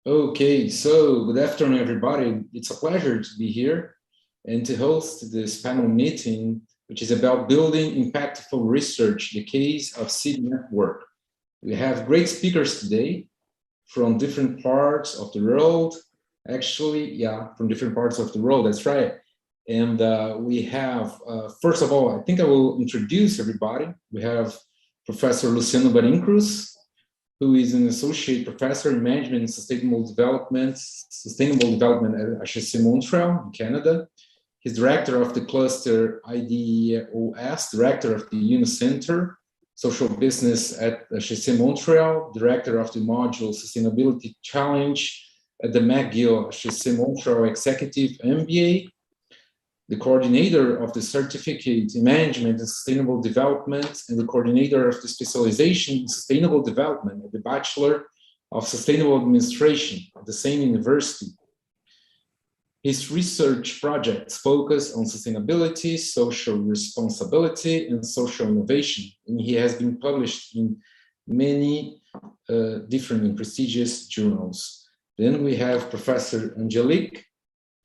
Okay, so good afternoon, everybody. It's a pleasure to be here and to host this panel meeting, which is about building impactful research, the case of seed network. We have great speakers today from different parts of the world. Actually, yeah, from different parts of the world, that's right. And we have, first of all, I think I will introduce everybody. We have Professor Luciano Barin Cruz, who is an associate professor in management and sustainable development at HEC Montréal in Canada. He's director of the cluster IDEOS, director of the Unicenter Social Business at HEC Montréal, director of the module Sustainability Challenge at the McGill HEC Montreal Executive MBA, the coordinator of the Certificate in Management and Sustainable Development, and the coordinator of the Specialization in Sustainable Development at the Bachelor of Sustainable Administration at the same university. His research projects focus on sustainability, social responsibility, and social innovation, and he has been published in many different and prestigious journals. Then we have Professor Angelique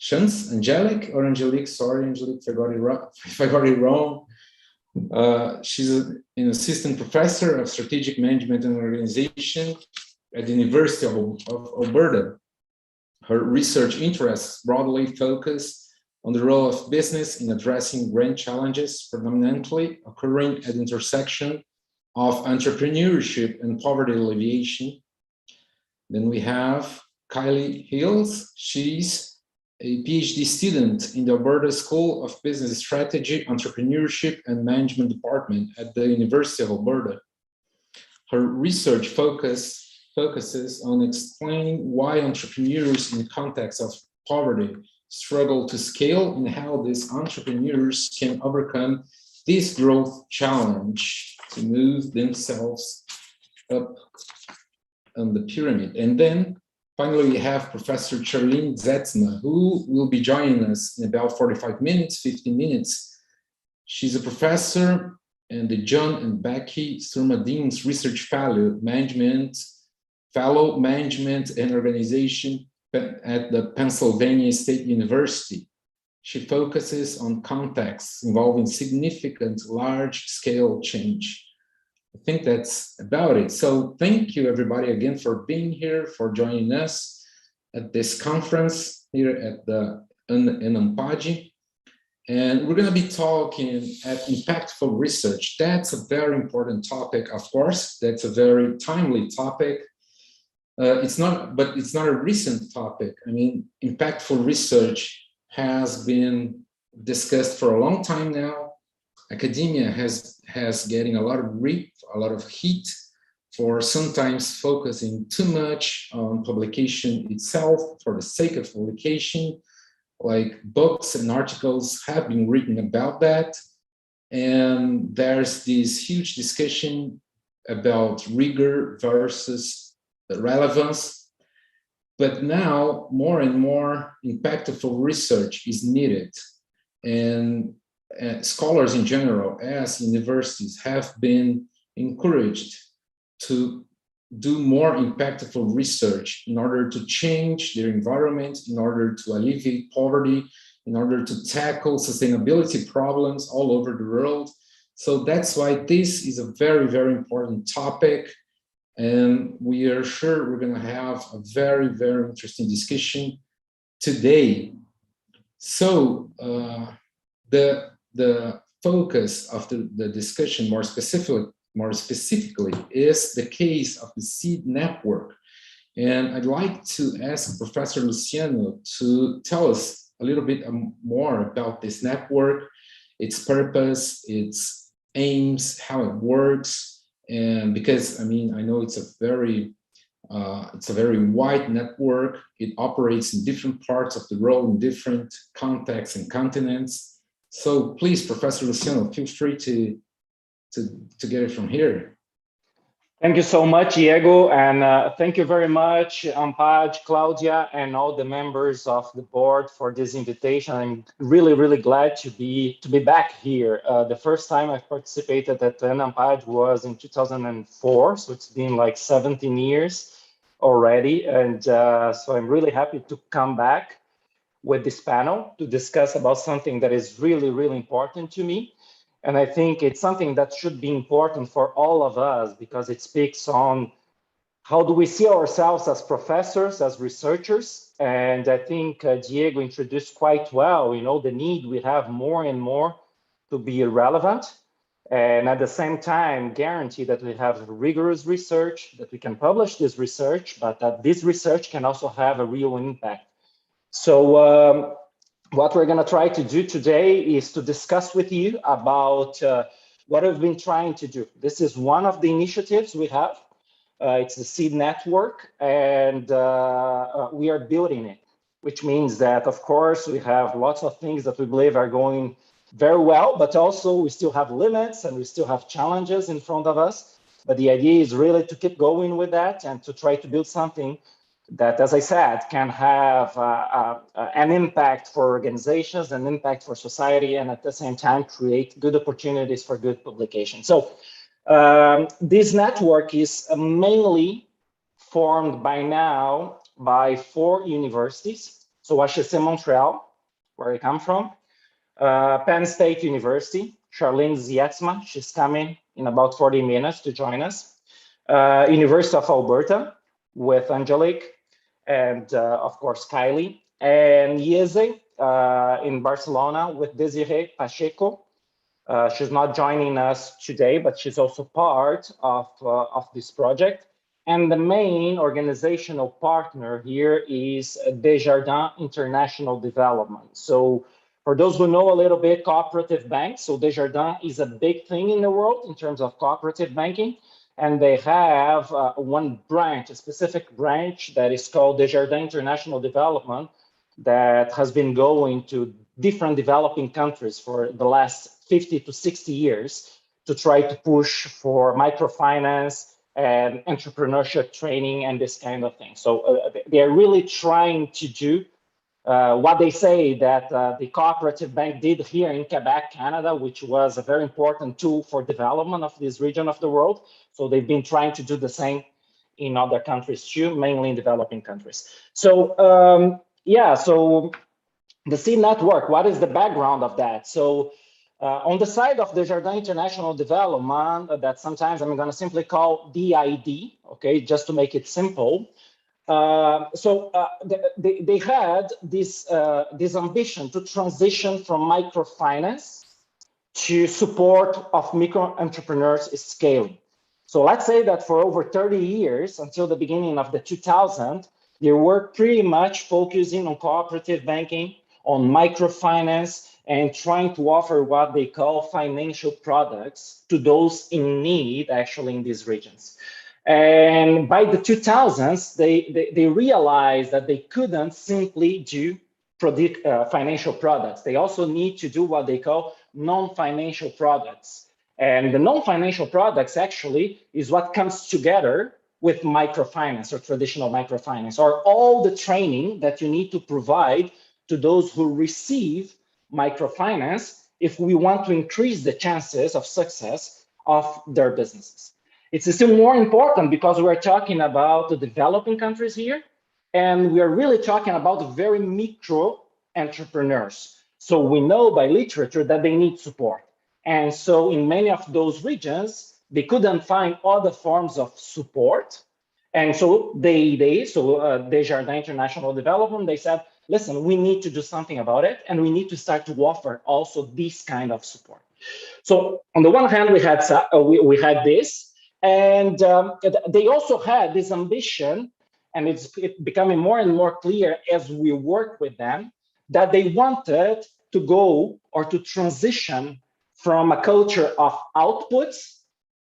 Shantz, Angelique or Angelique, sorry, Angelique, if I got it wrong. She's an assistant professor of strategic management and organization at the University of Alberta. Her research interests broadly focus on the role of business in addressing grand challenges, predominantly occurring at the intersection of entrepreneurship and poverty alleviation. Then we have Kylie Hills. She's a PhD student in the Alberta School of Business Strategy, Entrepreneurship, and Management Department at the University of Alberta. Her research focuses on explaining why entrepreneurs in the context of poverty struggle to scale and how these entrepreneurs can overcome this growth challenge to move themselves up on the pyramid. And then finally, we have Professor Charlene Zietsma, who will be joining us in about 45 minutes, 15 minutes. She's a professor and the John and Becky Surmadin's Research Fellow, Management and Organization at the Pennsylvania State University. She focuses on contexts involving significant large-scale change. I think that's about it. So thank you everybody again for being here, for joining us at this conference here at the EnANPAD. And we're going to be talking at impactful research. That's a very important topic, of course. That's a very timely topic. It's not a recent topic. I mean, impactful research has been discussed for a long time now. Academia has getting a lot of heat for sometimes focusing too much on publication itself for the sake of publication. Like books and articles have been written about that. And there's this huge discussion about rigor versus relevance. But now more and more impactful research is needed. And scholars in general, as universities, have been encouraged to do more impactful research in order to change their environment, in order to alleviate poverty, in order to tackle sustainability problems all over the world. So that's why this is a very, very important topic. And we are sure we're going to have a very, very interesting discussion today. So the focus of the discussion more specifically is the case of the seed network. And I'd like to ask Professor Luciano to tell us a little bit more about this network, its purpose, its aims, how it works. And because, I mean, I know it's a very wide network. It operates in different parts of the world, in different contexts and continents. So please, Professor Luciano, feel free to get it from here. Thank you so much, Diego, and thank you very much, EnANPAD, Claudia, and all the members of the board for this invitation. I'm really, really glad to be back here. The first time I participated at EnANPAD was in 2004, so it's been like 17 years. already. And so I'm really happy to come back with this panel to discuss about something that is really, really important to me. And I think it's something that should be important for all of us because it speaks on how do we see ourselves as professors, as researchers. And I think Diego introduced quite well, the need we have more and more to be relevant. And at the same time, guarantee that we have rigorous research, that we can publish this research, but that this research can also have a real impact. So what we're going to try to do today is to discuss with you about what we've been trying to do. This is one of the initiatives we have. It's the seed network, and we are building it, which means that, of course, we have lots of things that we believe are going very well, but also we still have limits and we still have challenges in front of us. But the idea is really to keep going with that and to try to build something that, as I said, can have an impact for organizations, an impact for society, and at the same time create good opportunities for good publication. So this network is mainly formed by now by 4 universities. So HEC Montréal, where I come from, Penn State University, Charlene Zietsma, she's coming in about 40 minutes to join us, University of Alberta with Angelique, and of course, Kylie, and IESE in Barcelona with Desiree Pacheco. She's not joining us today, but she's also part of this project. And the main organizational partner here is Desjardins International Development. So for those who know a little bit, cooperative banks, so Desjardins is a big thing in the world in terms of cooperative banking. And they have one branch, a specific branch that is called Desjardins International Development that has been going to different developing countries for the last 50 to 60 years to try to push for microfinance and entrepreneurship training and this kind of thing. So they are really trying to do what they say that the cooperative bank did here in Quebec, Canada, which was a very important tool for development of this region of the world. So they've been trying to do the same in other countries too, mainly in developing countries. So yeah, so the seed network, what is the background of that? So on the side of Desjardins International Development, that sometimes I'm going to simply call DID, okay, just to make it simple. They had this ambition to transition from microfinance to support of micro entrepreneurs scaling. So let's say that for over 30 years, until the beginning of the 2000s, they were pretty much focusing on cooperative banking, on microfinance, and trying to offer what they call financial products to those in need, actually, in these regions. And by the 2000s, they realized that they couldn't simply do financial products. They also need to do what they call non-financial products. And the non-financial products actually is what comes together with microfinance or traditional microfinance, or all the training that you need to provide to those who receive microfinance if we want to increase the chances of success of their businesses. It's still more important because we're talking about the developing countries here, and we are really talking about very micro entrepreneurs. So we know by literature that they need support. And so in many of those regions, they couldn't find other forms of support. And so Desjardins International Development, they said, listen, we need to do something about it, and we need to start to offer also this kind of support. So on the one hand, we had this, and they also had this ambition, and it's becoming more and more clear as we work with them, that they wanted to go or to transition from a culture of outputs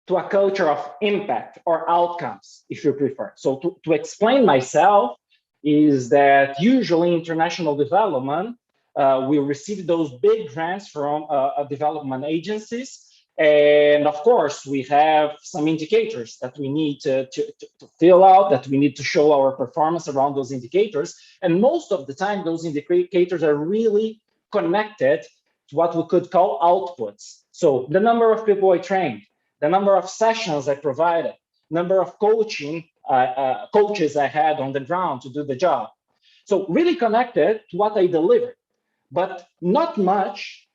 to a culture of impact or outcomes, if you prefer. So to explain myself is that usually international development, we receive those big grants from development agencies. And of course, we have some indicators that we need to fill out, that we need to show our performance around those indicators. And most of the time, those indicators are really connected to what we could call outputs. So the number of people I trained, the number of sessions I provided, number of coaching coaches I had on the ground to do the job. So really connected to what I delivered, but not much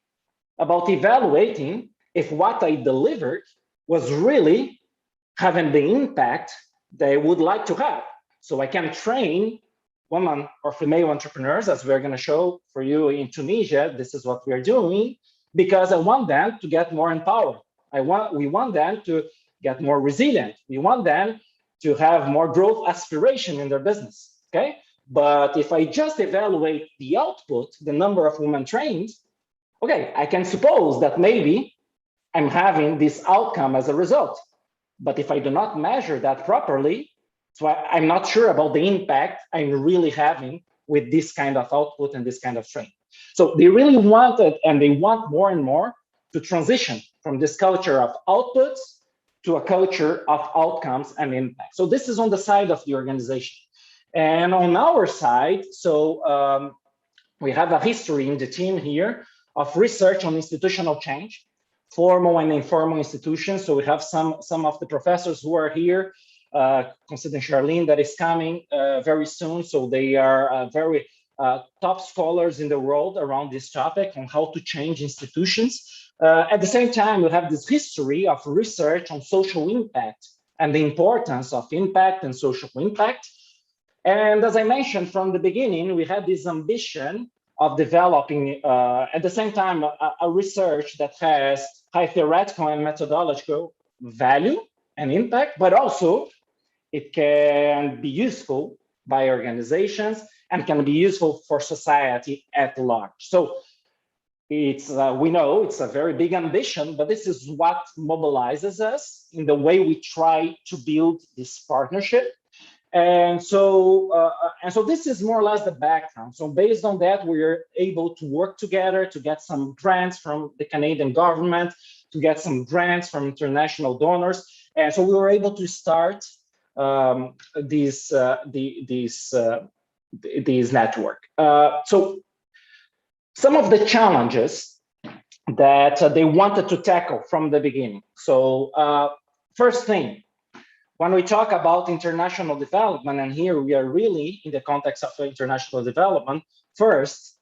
about evaluating if what I delivered was really having the impact they would like to have. So I can train women or female entrepreneurs, as we're going to show for you in Tunisia. This is what we're doing because I want them to get more empowered. We want them to get more resilient. We want them to have more growth aspiration in their business. Okay, but if I just evaluate the output, the number of women trained, okay, I can suppose that maybe I'm having this outcome as a result. But if I do not measure that properly, so I'm not sure about the impact I'm really having with this kind of output and this kind of training. So they really wanted, and they want more and more to transition from this culture of outputs to a culture of outcomes and impact. So this is on the side of the organization. And on our side, so we have a history in the team here of research on institutional change, formal and informal institutions. So we have some of the professors who are here, considering Charlene that is coming very soon. So they are very top scholars in the world around this topic on how to change institutions. At the same time, we have this history of research on social impact and the importance of impact and social impact. And as I mentioned from the beginning, we had this ambition of developing, at the same time, a research that has high theoretical and methodological value and impact, but also it can be useful by organizations and can be useful for society at large. So it's we know it's a very big ambition, but this is what mobilizes us in the way we try to build this partnership. And so this is more or less the background. So based on that, we're able to work together to get some grants from the Canadian government, to get some grants from international donors. And so we were able to start this network. So some of the challenges that they wanted to tackle from the beginning. So first thing, when we talk about international development, and here we are really in the context of international development, first,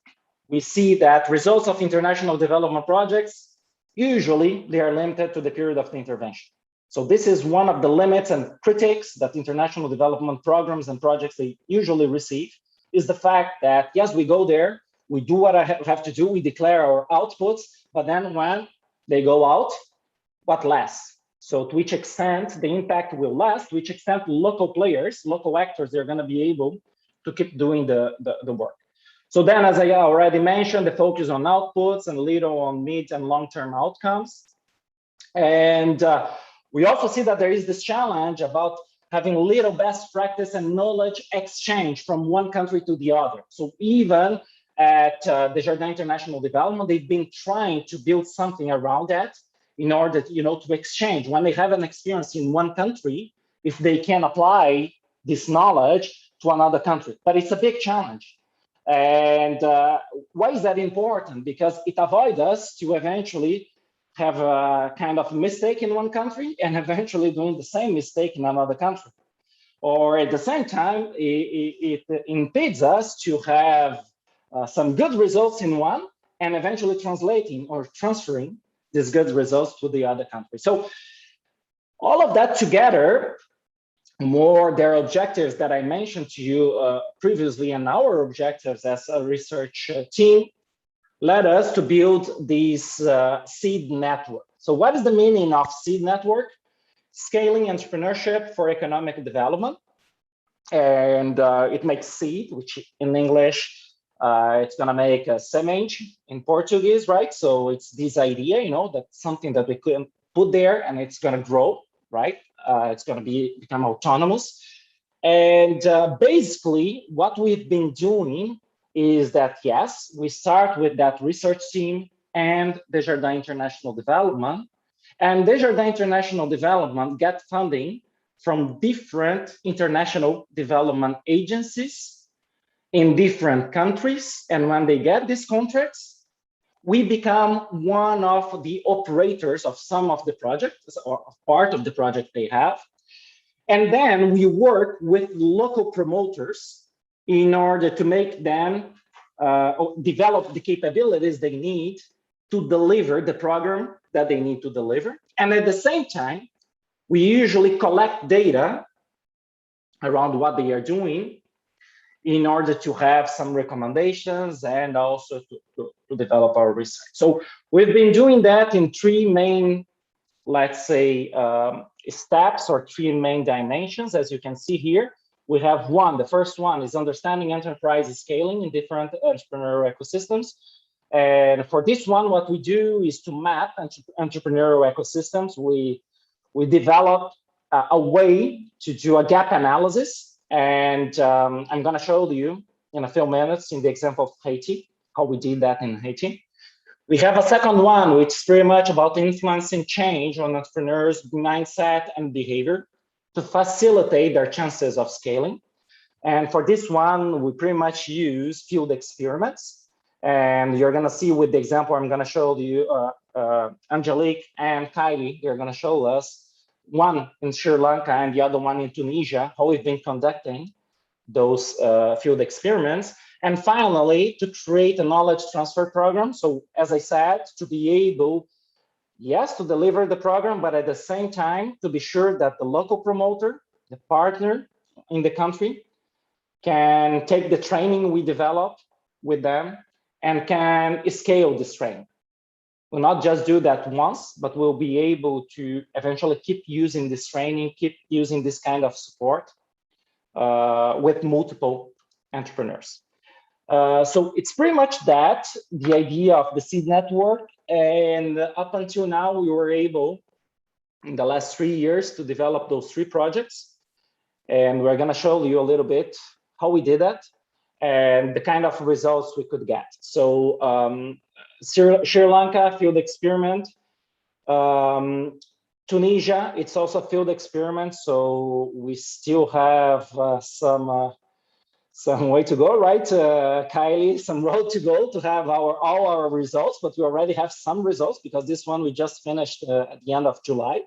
we see that results of international development projects, usually they are limited to the period of the intervention. So this is one of the limits and critiques that international development programs and projects they usually receive, is the fact that, yes, we go there, we do what I have to do, we declare our outputs, but then when they go out, what lasts? So to which extent the impact will last, to which extent local players, local actors, they're going to be able to keep doing the work. So then, as I already mentioned, the focus on outputs and little on mid and long-term outcomes. And we also see that there is this challenge about having little best practice and knowledge exchange from one country to the other. So even at Desjardins International Development, they've been trying to build something around that, in order to exchange when they have an experience in one country, if they can apply this knowledge to another country. But it's a big challenge. And why is that important? Because it avoids us to eventually have a kind of mistake in one country and eventually doing the same mistake in another country. Or at the same time, it impedes us to have some good results in one and eventually translating or transferring these good results to the other country. So all of that together, more their objectives that I mentioned to you previously, and our objectives as a research team, led us to build this seed network. So what is the meaning of seed network? Scaling entrepreneurship for economic development. And it makes seed, which in English, it's going to make a semente in Portuguese, right? So it's this idea, that's something that we can put there and it's going to grow, right? It's going to become autonomous. And basically, what we've been doing is that, yes, we start with that research team and Desjardins International Development. And Desjardins International Development get funding from different international development agencies in different countries. And when they get these contracts, we become one of the operators of some of the projects or part of the project they have. And then we work with local promoters in order to make them develop the capabilities they need to deliver the program that they need to deliver. And at the same time, we usually collect data around what they are doing in order to have some recommendations and also to develop our research. So we've been doing that in three main, let's say, steps or three main dimensions. As you can see here, we have one. The first one is understanding enterprise scaling in different entrepreneurial ecosystems. And for this one, what we do is to map entrepreneurial ecosystems. We developed a way to do a gap analysis. And I'm going to show you in a few minutes in the example of Haiti, how we did that in Haiti. We have a second one, which is pretty much about influencing change on entrepreneurs' mindset and behavior to facilitate their chances of scaling. And for this one, we pretty much use field experiments. And you're going to see with the example I'm going to show you, Angelique and Kylie, they're going to show us one in Sri Lanka and the other one in Tunisia, how we've been conducting those field experiments. And finally, to create a knowledge transfer program. So as I said, to be able, yes, to deliver the program, but at the same time, to be sure that the local promoter, the partner in the country, can take the training we develop with them and can scale this training. We'll not just do that once, but we'll be able to eventually keep using this training, keep using this kind of support with multiple entrepreneurs. So it's pretty much that, the idea of the seed network. And up until now, we were able, in the last 3 years, to develop those 3 projects. And we're going to show you a little bit how we did that and the kind of results we could get. So Sri Lanka, field experiment. Tunisia, it's also a field experiment. So we still have some way to go, right, Kylie? Some road to go to have all our results, but we already have some results because this one we just finished at the end of July.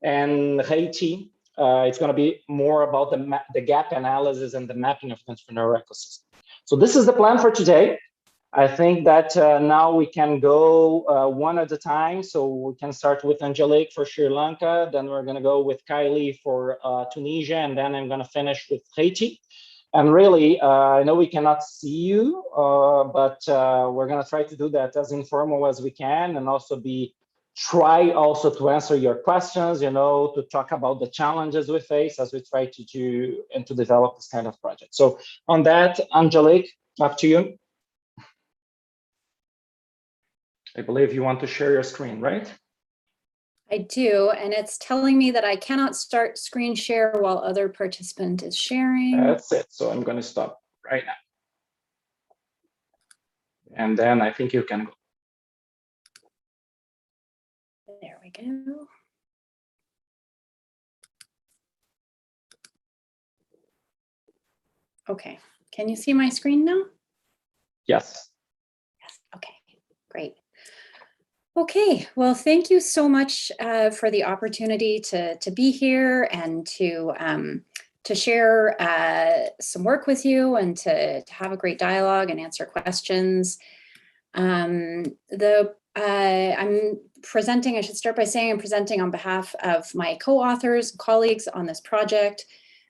And Haiti, it's going to be more about the gap analysis and the mapping of the entrepreneurial ecosystem. So this is the plan for today. I think that now we can go one at a time. So we can start with Angelique for Sri Lanka, then we're going to go with Kylie for Tunisia, and then I'm going to finish with Haiti. And really, I know we cannot see you, but we're going to try to do that as informal as we can, and also try also to answer your questions, you know, to talk about the challenges we face as we try to do and to develop this kind of project. So on that, Angelique, up to you. I believe you want to share your screen, right? I do, and it's telling me that I cannot start screen share while other participant is sharing. That's it. So I'm going to stop right now. And then I think you can go. There we go. Okay, can you see my screen now? Yes. Yes, okay, great. Okay, well, thank you so much for the opportunity to be here and to share some work with you and to have a great dialogue and answer questions. I'm presenting, I should start by saying I'm presenting on behalf of my co-authors and colleagues on this project,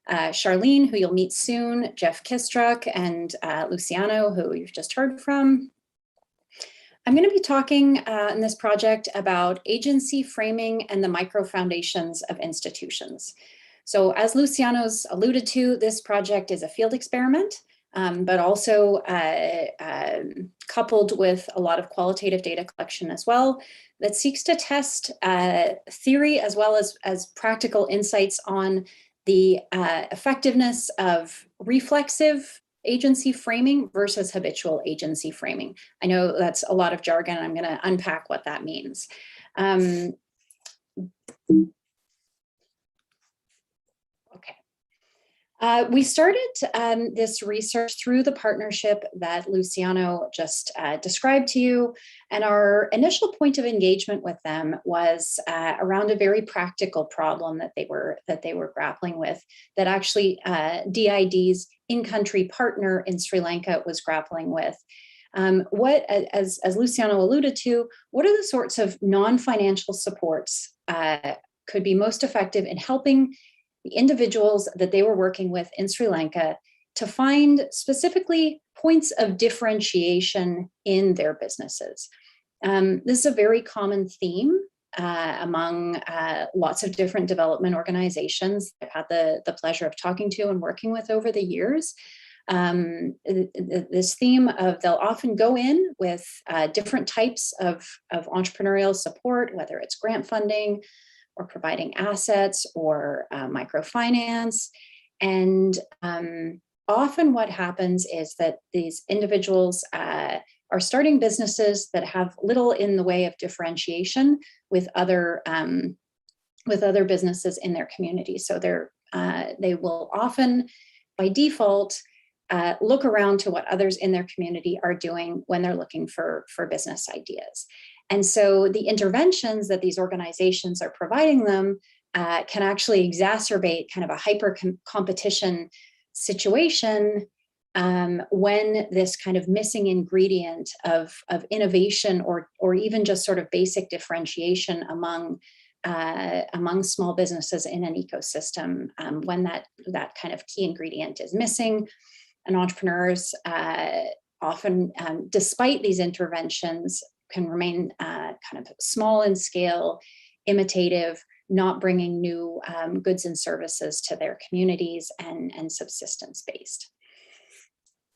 Charlene, who you'll meet soon, Jeff Kistruck, and Luciano, who you've just heard from. I'm going to be talking in this project about agency framing and the micro foundations of institutions. So as Luciano's alluded to, this project is a field experiment, but also coupled with a lot of qualitative data collection as well that seeks to test theory as well as practical insights on the effectiveness of reflexive agency framing versus habitual agency framing. I know that's a lot of jargon. I'm going to unpack what that means. Okay. We started this research through the partnership that Luciano just described to you. And our initial point of engagement with them was around a very practical problem that they were grappling with, that actually DID's in-country partner in Sri Lanka was grappling with. As Luciano alluded to, what are the sorts of non-financial supports could be most effective in helping the individuals that they were working with in Sri Lanka to find specifically points of differentiation in their businesses. This is a very common theme among lots of different development organizations I've had the pleasure of talking to and working with over the years. This theme of they'll often go in with different types of entrepreneurial support, whether it's grant funding, or providing assets or microfinance. And often what happens is that these individuals are starting businesses that have little in the way of differentiation with other businesses in their community. So they will often, by default, look around to what others in their community are doing when they're looking for business ideas. And so the interventions that these organizations are providing them can actually exacerbate kind of a hyper competition situation when this kind of missing ingredient of innovation or even just sort of basic differentiation among small businesses in an ecosystem, when that kind of key ingredient is missing. And entrepreneurs often, despite these interventions, can remain kind of small in scale, imitative, not bringing new goods and services to their communities, and subsistence-based.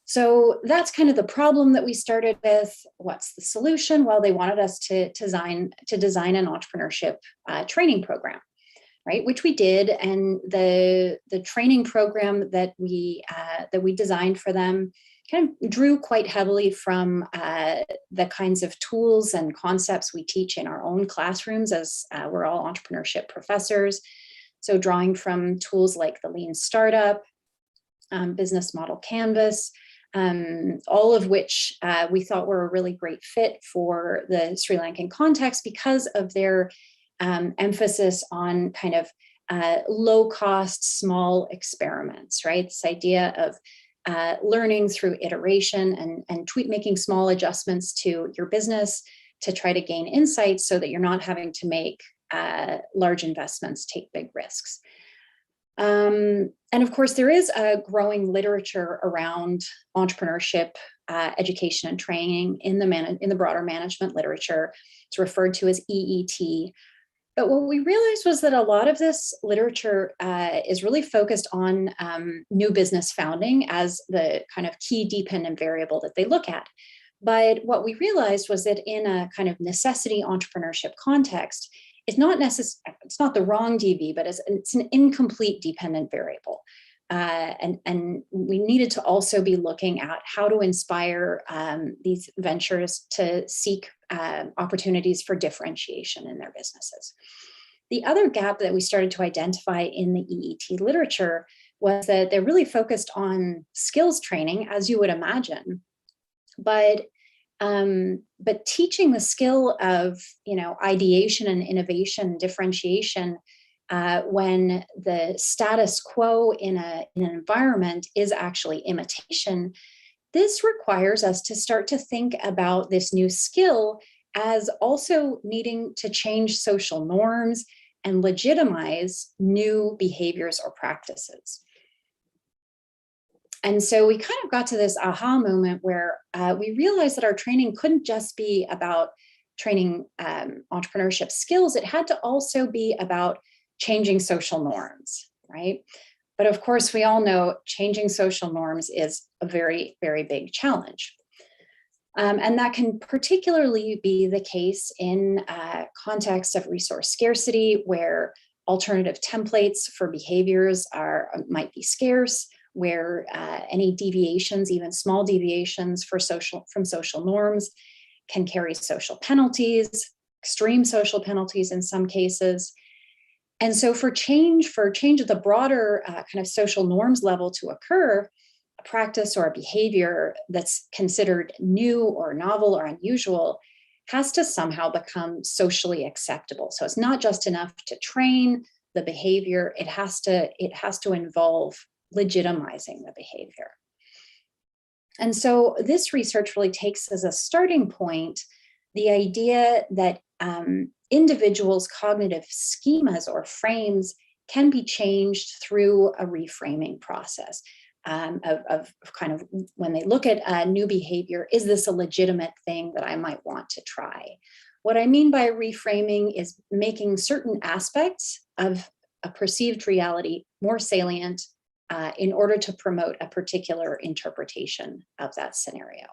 So that's kind of the problem that we started with. What's the solution? Well, they wanted us to design an entrepreneurship training program, right? Which we did, and the training program that we designed for them kind of drew quite heavily from the kinds of tools and concepts we teach in our own classrooms, as we're all entrepreneurship professors. So drawing from tools like the Lean Startup, Business Model Canvas, all of which we thought were a really great fit for the Sri Lankan context because of their emphasis on kind of low-cost, small experiments, right? This idea of learning through iteration and making small adjustments to your business to try to gain insights so that you're not having to make large investments, take big risks. And of course, there is a growing literature around entrepreneurship, education and training in the broader management literature. It's referred to as EET. But what we realized was that a lot of this literature is really focused on new business founding as the kind of key dependent variable that they look at. But what we realized was that in a kind of necessity entrepreneurship context, it's not the wrong DV, but it's an incomplete dependent variable. And we needed to also be looking at how to inspire these ventures to seek opportunities for differentiation in their businesses. The other gap that we started to identify in the EET literature was that they're really focused on skills training, as you would imagine, but teaching the skill of, ideation and innovation, differentiation, when the status quo in an environment is actually imitation, this requires us to start to think about this new skill as also needing to change social norms and legitimize new behaviors or practices. And so we kind of got to this aha moment where we realized that our training couldn't just be about training entrepreneurship skills. It had to also be about changing social norms, right? But of course, we all know changing social norms is a very, very big challenge. And that can particularly be the case in context of resource scarcity, where alternative templates for behaviors might be scarce, where any deviations, even small deviations from social norms, can carry social penalties, extreme social penalties in some cases. And so for change at the broader kind of social norms level to occur, a practice or a behavior that's considered new or novel or unusual has to somehow become socially acceptable. So it's not just enough to train the behavior, it has to involve legitimizing the behavior. And so this research really takes as a starting point the idea that individuals' cognitive schemas or frames can be changed through a reframing process of kind of when they look at a new behavior, is this a legitimate thing that I might want to try? What I mean by reframing is making certain aspects of a perceived reality more salient in order to promote a particular interpretation of that scenario.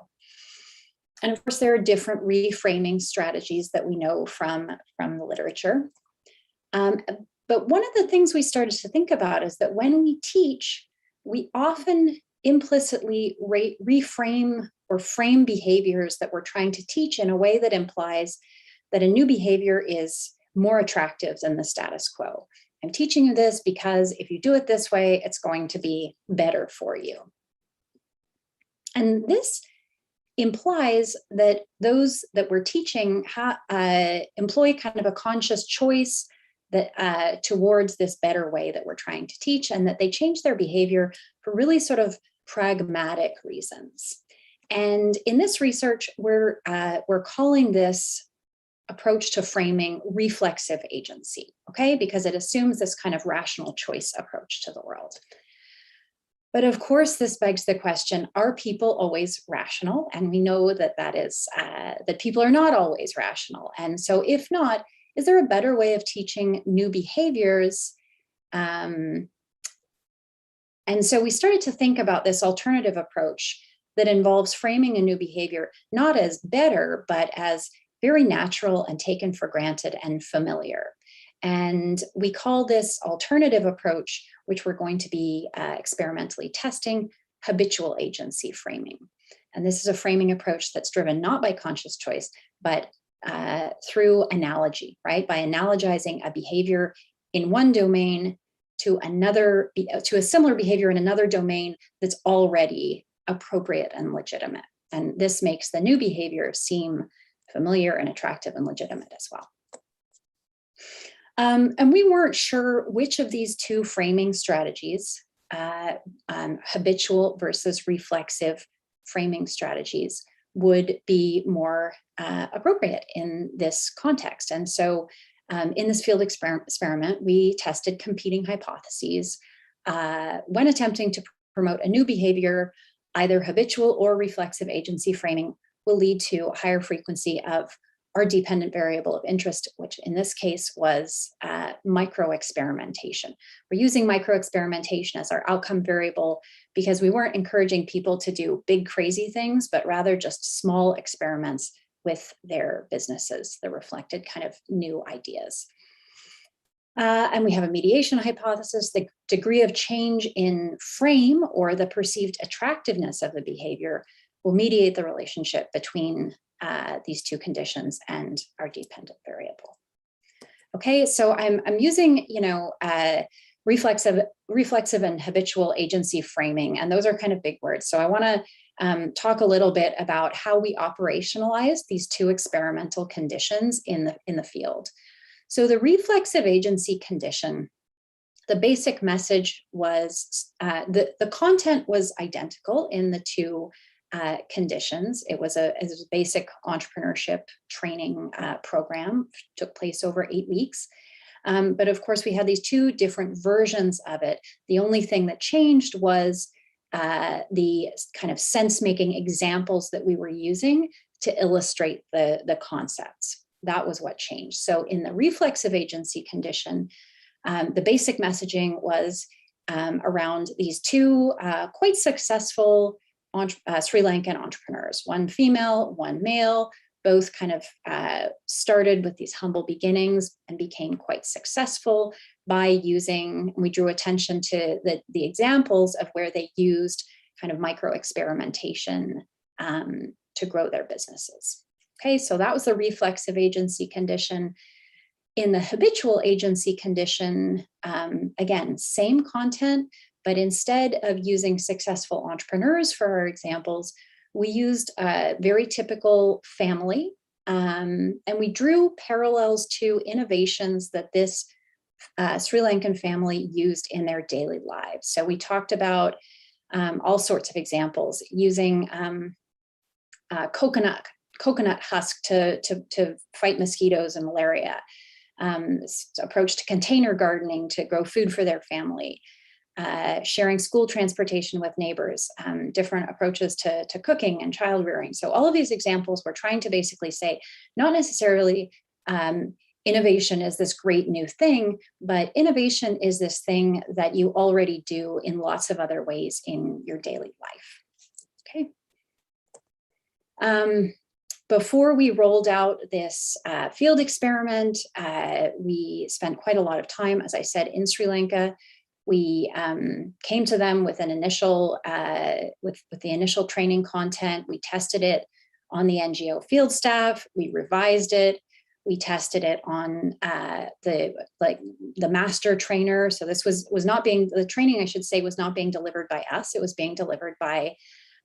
And of course, there are different reframing strategies that we know from the literature. But one of the things we started to think about is that when we teach, we often implicitly reframe or frame behaviors that we're trying to teach in a way that implies that a new behavior is more attractive than the status quo. I'm teaching you this because if you do it this way, it's going to be better for you. And this implies that those that we're teaching employ kind of a conscious choice that towards this better way that we're trying to teach, and that they change their behavior for really sort of pragmatic reasons. And in this research, we're calling this approach to framing reflexive agency, okay? Because it assumes this kind of rational choice approach to the world. But of course, this begs the question, are people always rational? And we know that that people are not always rational. And so if not, is there a better way of teaching new behaviors? And so we started to think about this alternative approach that involves framing a new behavior, not as better, but as very natural and taken for granted and familiar. And we call this alternative approach, which we're going to be experimentally testing, habitual agency framing. And this is a framing approach that's driven not by conscious choice, but through analogy, right? By analogizing a behavior in one domain to another, to a similar behavior in another domain that's already appropriate and legitimate. And this makes the new behavior seem familiar and attractive and legitimate as well. And we weren't sure which of these two framing strategies, habitual versus reflexive framing strategies, would be more appropriate in this context. And so in this field experiment, we tested competing hypotheses. When attempting to promote a new behavior, either habitual or reflexive agency framing will lead to a higher frequency of our dependent variable of interest, which in this case was micro-experimentation. We're using micro-experimentation as our outcome variable because we weren't encouraging people to do big, crazy things, but rather just small experiments with their businesses that reflected kind of new ideas. And we have a mediation hypothesis. The degree of change in frame or the perceived attractiveness of the behavior will mediate the relationship between these two conditions and our dependent variable. Okay, so I'm using, reflexive and habitual agency framing, and those are kind of big words. So I want to talk a little bit about how we operationalize these two experimental conditions in the field. So the reflexive agency condition, the basic message was the content was identical in the two conditions. It was a basic entrepreneurship training program, took place over 8 weeks. But of course, we had these two different versions of it. The only thing that changed was the kind of sense-making examples that we were using to illustrate the concepts. That was what changed. So in the reflexive agency condition, the basic messaging was around these two quite successful Sri Lankan entrepreneurs, one female, one male, both kind of started with these humble beginnings and became quite successful by using, we drew attention to the examples of where they used kind of micro-experimentation to grow their businesses. Okay, so that was the reflexive agency condition. In the habitual agency condition, again, same content, but instead of using successful entrepreneurs for our examples, we used a very typical family, and we drew parallels to innovations that this Sri Lankan family used in their daily lives. So we talked about all sorts of examples, using coconut husk to fight mosquitoes and malaria, approach to container gardening to grow food for their family, sharing school transportation with neighbors, different approaches to cooking and child rearing. So all of these examples, we're trying to basically say, not necessarily innovation is this great new thing, but innovation is this thing that you already do in lots of other ways in your daily life. Okay. Before we rolled out this field experiment, we spent quite a lot of time, as I said, in Sri Lanka. We came to them with an initial, with the initial training content. We tested it on the NGO field staff. We revised it. We tested it on the master trainer. So this was not being, the training, I should say, was not being delivered by us. It was being delivered by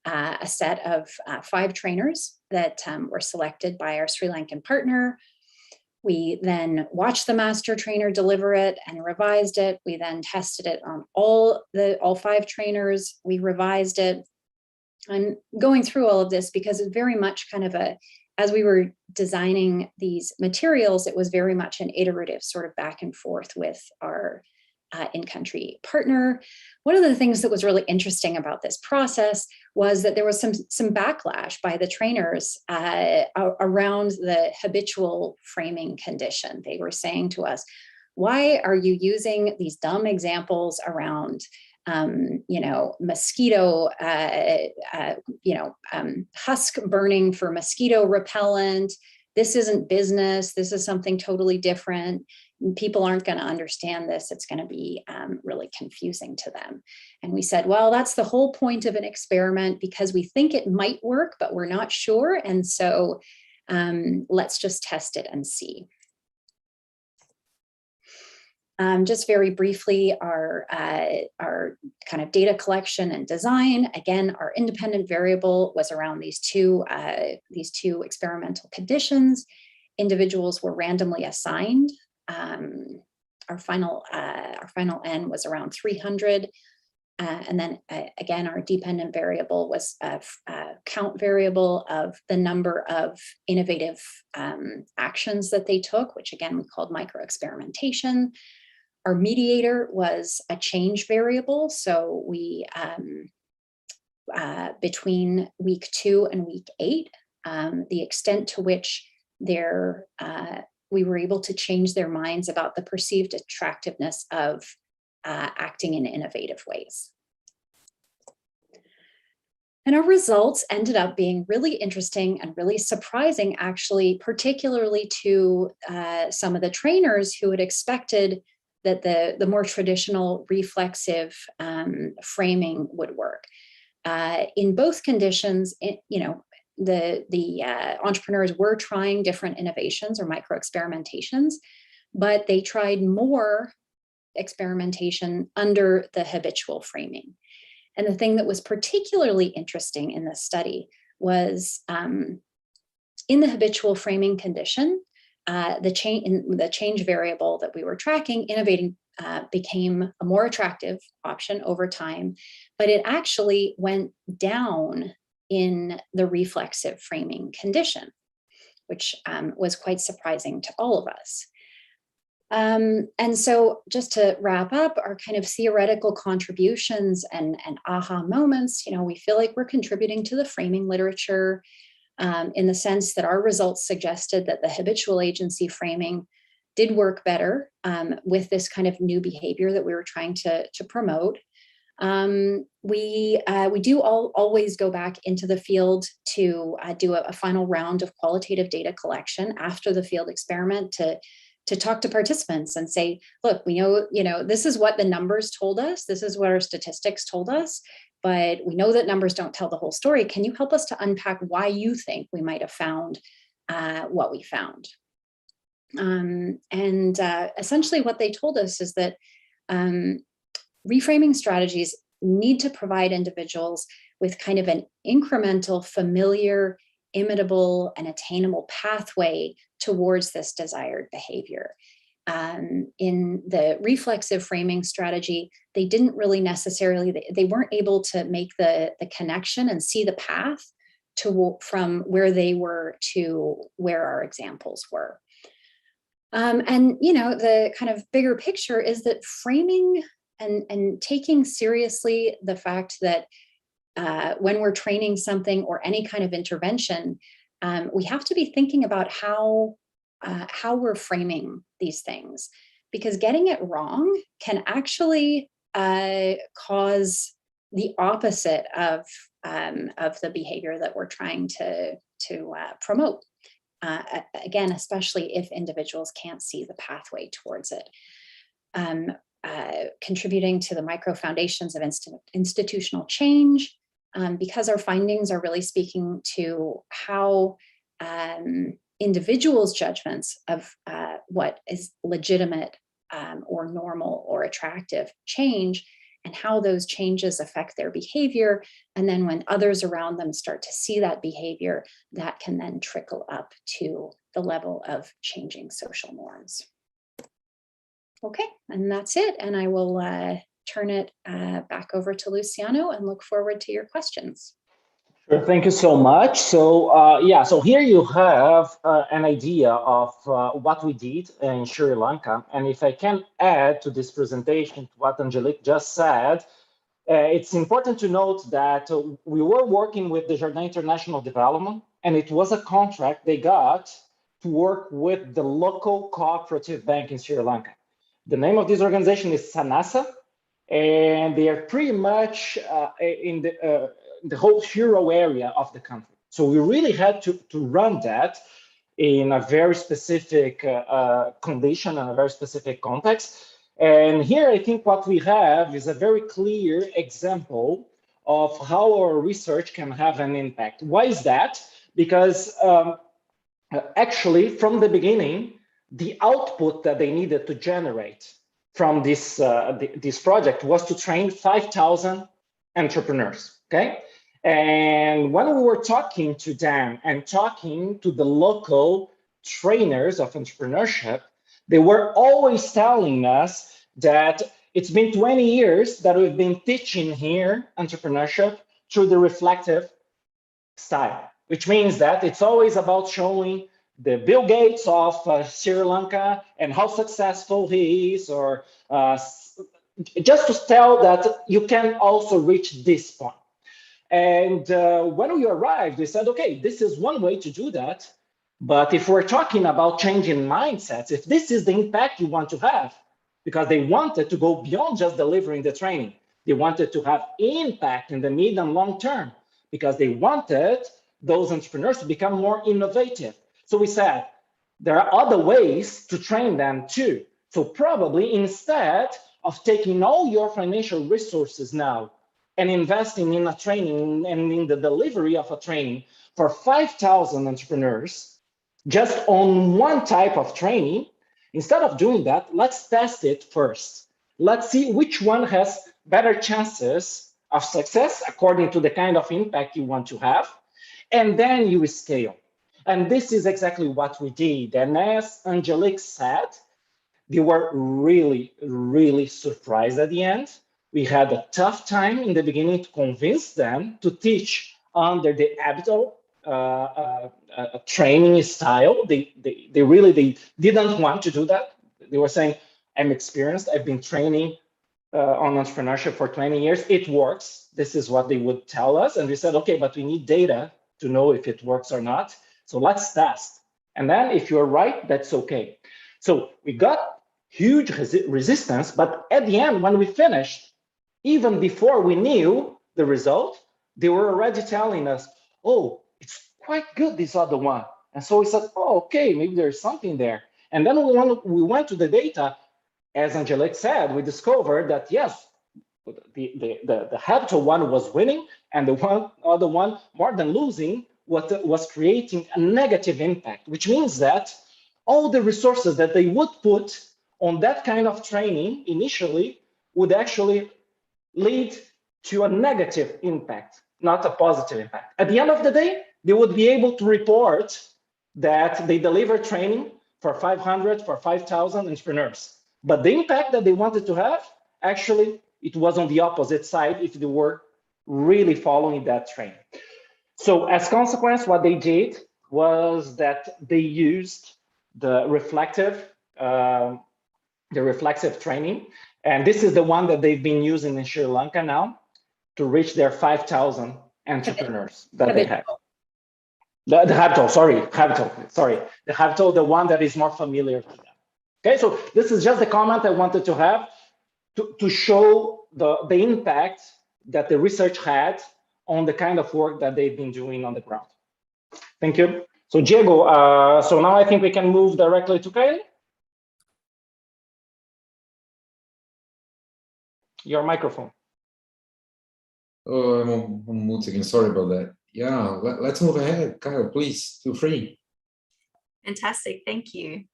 a set of 5 trainers that were selected by our Sri Lankan partner. We then watched the master trainer deliver it and revised it. We then tested it on all 5 trainers. We revised it. I'm going through all of this because it's very much kind of as we were designing these materials, it was very much an iterative sort of back and forth with our in-country partner. One of the things that was really interesting about this process was that there was some backlash by the trainers around the habitual framing condition. They were saying to us, why are you using these dumb examples around mosquito, husk burning for mosquito repellent? This isn't business. This is something totally different. People aren't going to understand this. It's going to be really confusing to them. And we said, well, that's the whole point of an experiment, because we think it might work, but we're not sure. And so let's just test it and see. Just very briefly, our kind of data collection and design. Again, our independent variable was around these two experimental conditions. Individuals were randomly assigned. Our final N was around 300. And then again, our dependent variable was a count variable of the number of innovative actions that they took, which again, we called micro-experimentation. Our mediator was a change variable. So we, between week 2 and week 8, the extent to which we were able to change their minds about the perceived attractiveness of acting in innovative ways. And our results ended up being really interesting and really surprising, actually, particularly to some of the trainers who had expected that the more traditional reflexive framing would work. In both conditions, the entrepreneurs were trying different innovations or micro-experimentations, but they tried more experimentation under the habitual framing. And the thing that was particularly interesting in this study was in the habitual framing condition, the change variable that we were tracking, innovating became a more attractive option over time, but it actually went down in the reflexive framing condition, which was quite surprising to all of us. And so just to wrap up our kind of theoretical contributions and aha moments, we feel like we're contributing to the framing literature in the sense that our results suggested that the habitual agency framing did work better with this kind of new behavior that we were trying to promote. We do always go back into the field to do a final round of qualitative data collection after the field experiment to talk to participants and say, look, we know, this is what the numbers told us. This is what our statistics told us, but we know that numbers don't tell the whole story. Can you help us to unpack why you think we might have found what we found? Essentially what they told us is that reframing strategies need to provide individuals with kind of an incremental, familiar, imitable, and attainable pathway towards this desired behavior. In the reflexive framing strategy, they didn't really necessarily, they weren't able to make the connection and see the path from where they were to where our examples were. And, you know, the kind of bigger picture is that framing and taking seriously the fact that when we're training something or any kind of intervention, we have to be thinking about how we're framing these things, because getting it wrong can actually cause the opposite of the behavior that we're trying to promote. Again, especially if individuals can't see the pathway towards it. Contributing to the micro foundations of institutional change, because our findings are really speaking to how individuals' judgments of what is legitimate or normal or attractive change, and how those changes affect their behavior. And then when others around them start to see that behavior, that can then trickle up to the level of changing social norms. Okay, and that's it. And I will turn it back over to Luciano and look forward to your questions. Sure, thank you so much. So yeah, so here you have an idea of what we did in Sri Lanka. And if I can add to this presentation to what Angelique just said, it's important to note that we were working with the Jardin International Development, and it was a contract they got to work with the local cooperative bank in Sri Lanka. The name of this organization is Sanasa, and they are pretty much in the whole Hero area of the country. So we really had to run that in a very specific condition and a very specific context. And here I think what we have is a very clear example of how our research can have an impact. Why is that? Because actually from the beginning, the output that they needed to generate from this, this project was to train 5,000 entrepreneurs, okay? And when we were talking to them and talking to the local trainers of entrepreneurship, they were always telling us that it's been 20 years that we've been teaching here entrepreneurship through the reflective style, which means that it's always about showing the Bill Gates of Sri Lanka and how successful he is, or just to tell that you can also reach this point. And when we arrived, we said, okay, this is one way to do that. But if we're talking about changing mindsets, if this is the impact you want to have, because they wanted to go beyond just delivering the training, they wanted to have impact in the mid and long term, because they wanted those entrepreneurs to become more innovative. So we said, there are other ways to train them too. So probably instead of taking all your financial resources now and investing in a training and in the delivery of a training for 5,000 entrepreneurs, just on one type of training, instead of doing that, let's test it first. Let's see which one has better chances of success according to the kind of impact you want to have, and then you scale. And this is exactly what we did. And as Angelique said, they were really, really surprised at the end. We had a tough time in the beginning to convince them to teach under the habitual training style. They didn't want to do that. They were saying, I'm experienced, I've been training on entrepreneurship for 20 years. It works. This is what they would tell us. And we said, okay, but we need data to know if it works or not. So let's test. And then if you're right, that's okay. So we got huge resistance, but at the end, when we finished, even before we knew the result, they were already telling us, oh, it's quite good, this other one. And so we said, oh, okay, maybe there's something there. And then we went to the data. As Angelique said, we discovered that, yes, the habitual one was winning, and the other one, more than losing, was creating a negative impact, which means that all the resources that they would put on that kind of training initially would actually lead to a negative impact, not a positive impact. At the end of the day, they would be able to report that they deliver training for 500, for 5,000 entrepreneurs. But the impact that they wanted to have, actually, it was on the opposite side if they were really following that training. So as a consequence, what they did was that they used the reflective training. And this is the one that they've been using in Sri Lanka now to reach their 5,000 entrepreneurs that they have. The Habito, the one that is more familiar to them. Okay, so this is just the comment I wanted to have to show the impact that the research had on the kind of work that they've been doing on the ground. Thank you. So Diego, so now I think we can move directly to Kylie. Your microphone. Oh, I'm on mute again. Sorry about that. Yeah, let's move ahead. Kyle, please, feel free. Fantastic. Thank you.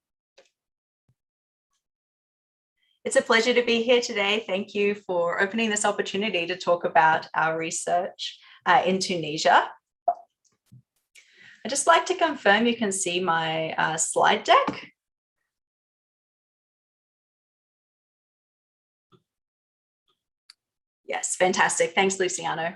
It's a pleasure to be here today. Thank you for opening this opportunity to talk about our research in Tunisia. I'd just like to confirm you can see my slide deck. Yes, fantastic. Thanks, Luciano.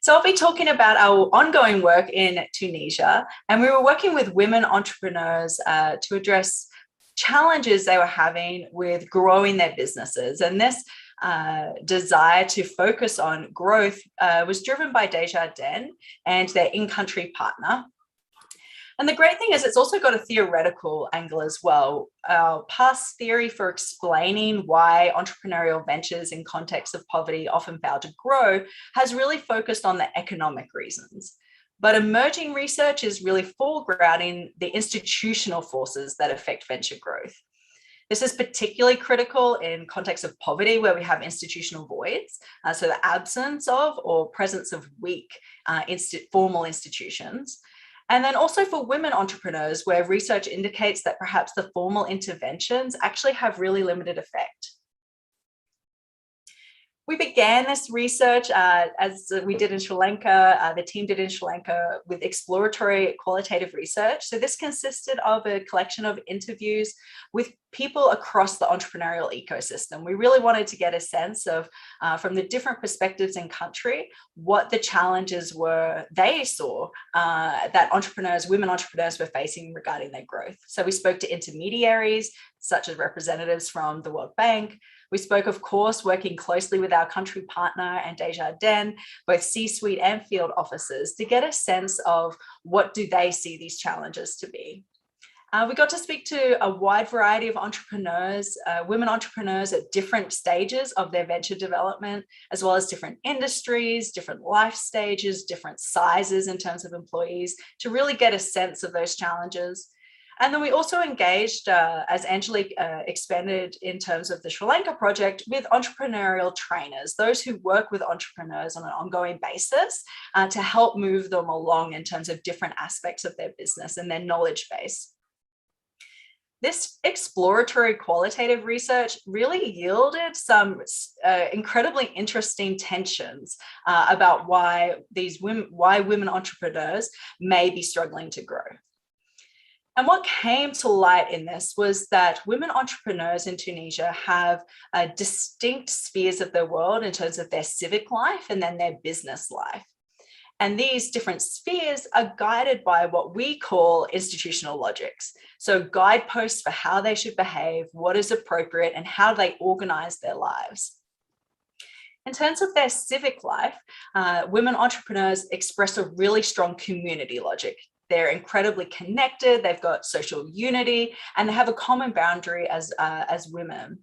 So I'll be talking about our ongoing work in Tunisia, and we were working with women entrepreneurs to address challenges they were having with growing their businesses. And this desire to focus on growth was driven by Desjardins and their in-country partner. And the great thing is it's also got a theoretical angle as well. Our past theory for explaining why entrepreneurial ventures in context of poverty often fail to grow has really focused on the economic reasons. But emerging research is really foregrounding the institutional forces that affect venture growth. This is particularly critical in context of poverty, where we have institutional voids, so the absence of or presence of weak formal institutions. And then also for women entrepreneurs, where research indicates that perhaps the formal interventions actually have really limited effect. We began this research as we did in Sri Lanka, the team did in Sri Lanka, with exploratory qualitative research. So this consisted of a collection of interviews with people across the entrepreneurial ecosystem. We really wanted to get a sense of, from the different perspectives in country, what the challenges were they saw that women entrepreneurs were facing regarding their growth. So we spoke to intermediaries, such as representatives from the World Bank. We spoke, of course, working closely with our country partner and Desjardins, both C-suite and field officers, to get a sense of what do they see these challenges to be. We got to speak to a wide variety of entrepreneurs, women entrepreneurs at different stages of their venture development, as well as different industries, different life stages, different sizes in terms of employees, to really get a sense of those challenges. And then we also engaged, as Angelique expanded in terms of the Sri Lanka project, with entrepreneurial trainers, those who work with entrepreneurs on an ongoing basis to help move them along in terms of different aspects of their business and their knowledge base. This exploratory qualitative research really yielded some incredibly interesting tensions about why women entrepreneurs may be struggling to grow. And what came to light in this was that women entrepreneurs in Tunisia have distinct spheres of their world in terms of their civic life and then their business life. And these different spheres are guided by what we call institutional logics. So guideposts for how they should behave, what is appropriate, and how they organize their lives. In terms of their civic life, women entrepreneurs express a really strong community logic. They're incredibly connected, they've got social unity, and they have a common boundary as women.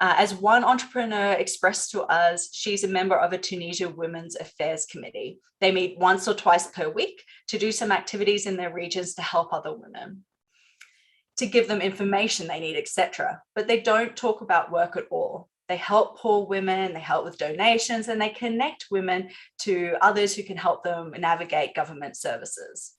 As one entrepreneur expressed to us, she's a member of a Tunisia Women's Affairs Committee. They meet once or twice per week to do some activities in their regions to help other women, to give them information they need, etc. But they don't talk about work at all. They help poor women, they help with donations, and they connect women to others who can help them navigate government services.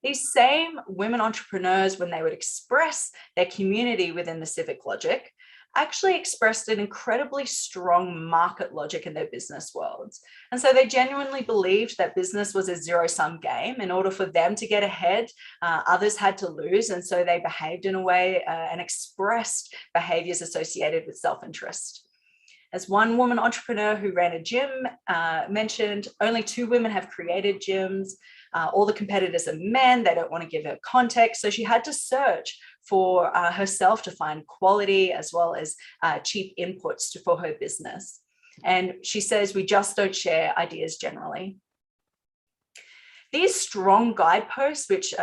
These same women entrepreneurs, when they would express their community within the civic logic, actually expressed an incredibly strong market logic in their business worlds. And so they genuinely believed that business was a zero-sum game. In order for them to get ahead, others had to lose. And so they behaved in a way and expressed behaviors associated with self-interest. As one woman entrepreneur who ran a gym mentioned, only 2 women have created gyms. All the competitors are men. They don't want to give her context. So she had to search for herself to find quality as well as cheap inputs for her business. And she says, we just don't share ideas generally. These strong guideposts, which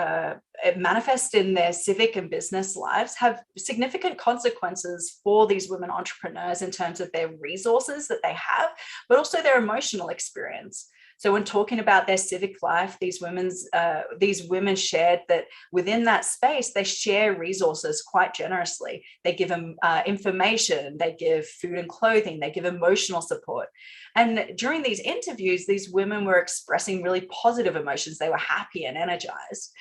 manifest in their civic and business lives, have significant consequences for these women entrepreneurs in terms of their resources that they have, but also their emotional experience. So when talking about their civic life, these women shared that within that space, they share resources quite generously. They give them information, they give food and clothing, they give emotional support. And during these interviews, these women were expressing really positive emotions. They were happy and energized.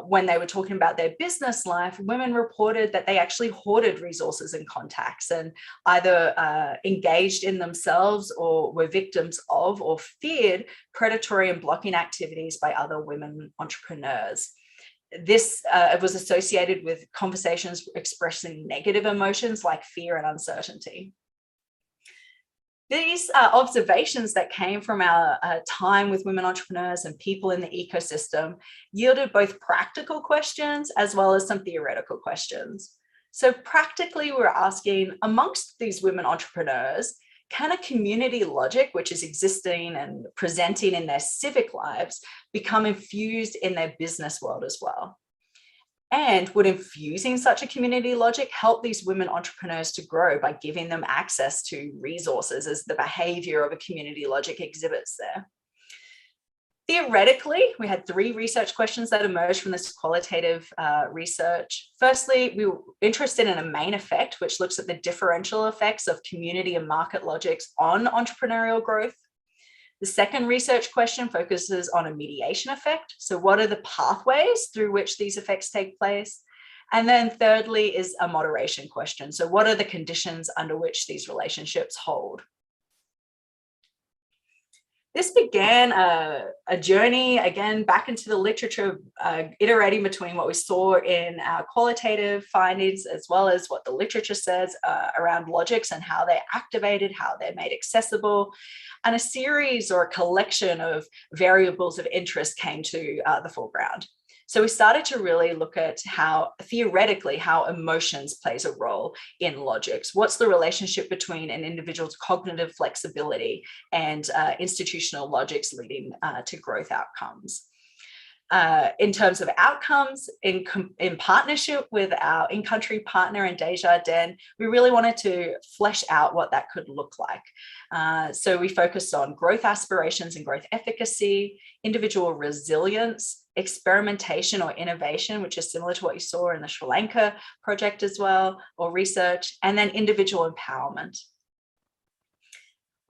When they were talking about their business life, women reported that they actually hoarded resources and contacts and either engaged in themselves or were victims of or feared predatory and blocking activities by other women entrepreneurs. This was associated with conversations expressing negative emotions like fear and uncertainty. These observations that came from our time with women entrepreneurs and people in the ecosystem yielded both practical questions as well as some theoretical questions. So practically, we're asking, amongst these women entrepreneurs, can a community logic, which is existing and presenting in their civic lives, become infused in their business world as well? And would infusing such a community logic help these women entrepreneurs to grow by giving them access to resources as the behavior of a community logic exhibits there? Theoretically, we had 3 research questions that emerged from this qualitative research. Firstly, we were interested in a main effect, which looks at the differential effects of community and market logics on entrepreneurial growth. The second research question focuses on a mediation effect. So what are the pathways through which these effects take place? And then thirdly is a moderation question. So what are the conditions under which these relationships hold? This began a journey, again, back into the literature, iterating between what we saw in our qualitative findings, as well as what the literature says around logics and how they're activated, how they're made accessible. And a series or a collection of variables of interest came to the foreground. So we started to really look at how, theoretically, how emotions plays a role in logics. What's the relationship between an individual's cognitive flexibility and institutional logics leading to growth outcomes? In terms of outcomes, in partnership with our in-country partner in Desjardins, we really wanted to flesh out what that could look like. So we focused on growth aspirations and growth efficacy, individual resilience, experimentation or innovation, which is similar to what you saw in the Sri Lanka project as well, or research, and then individual empowerment.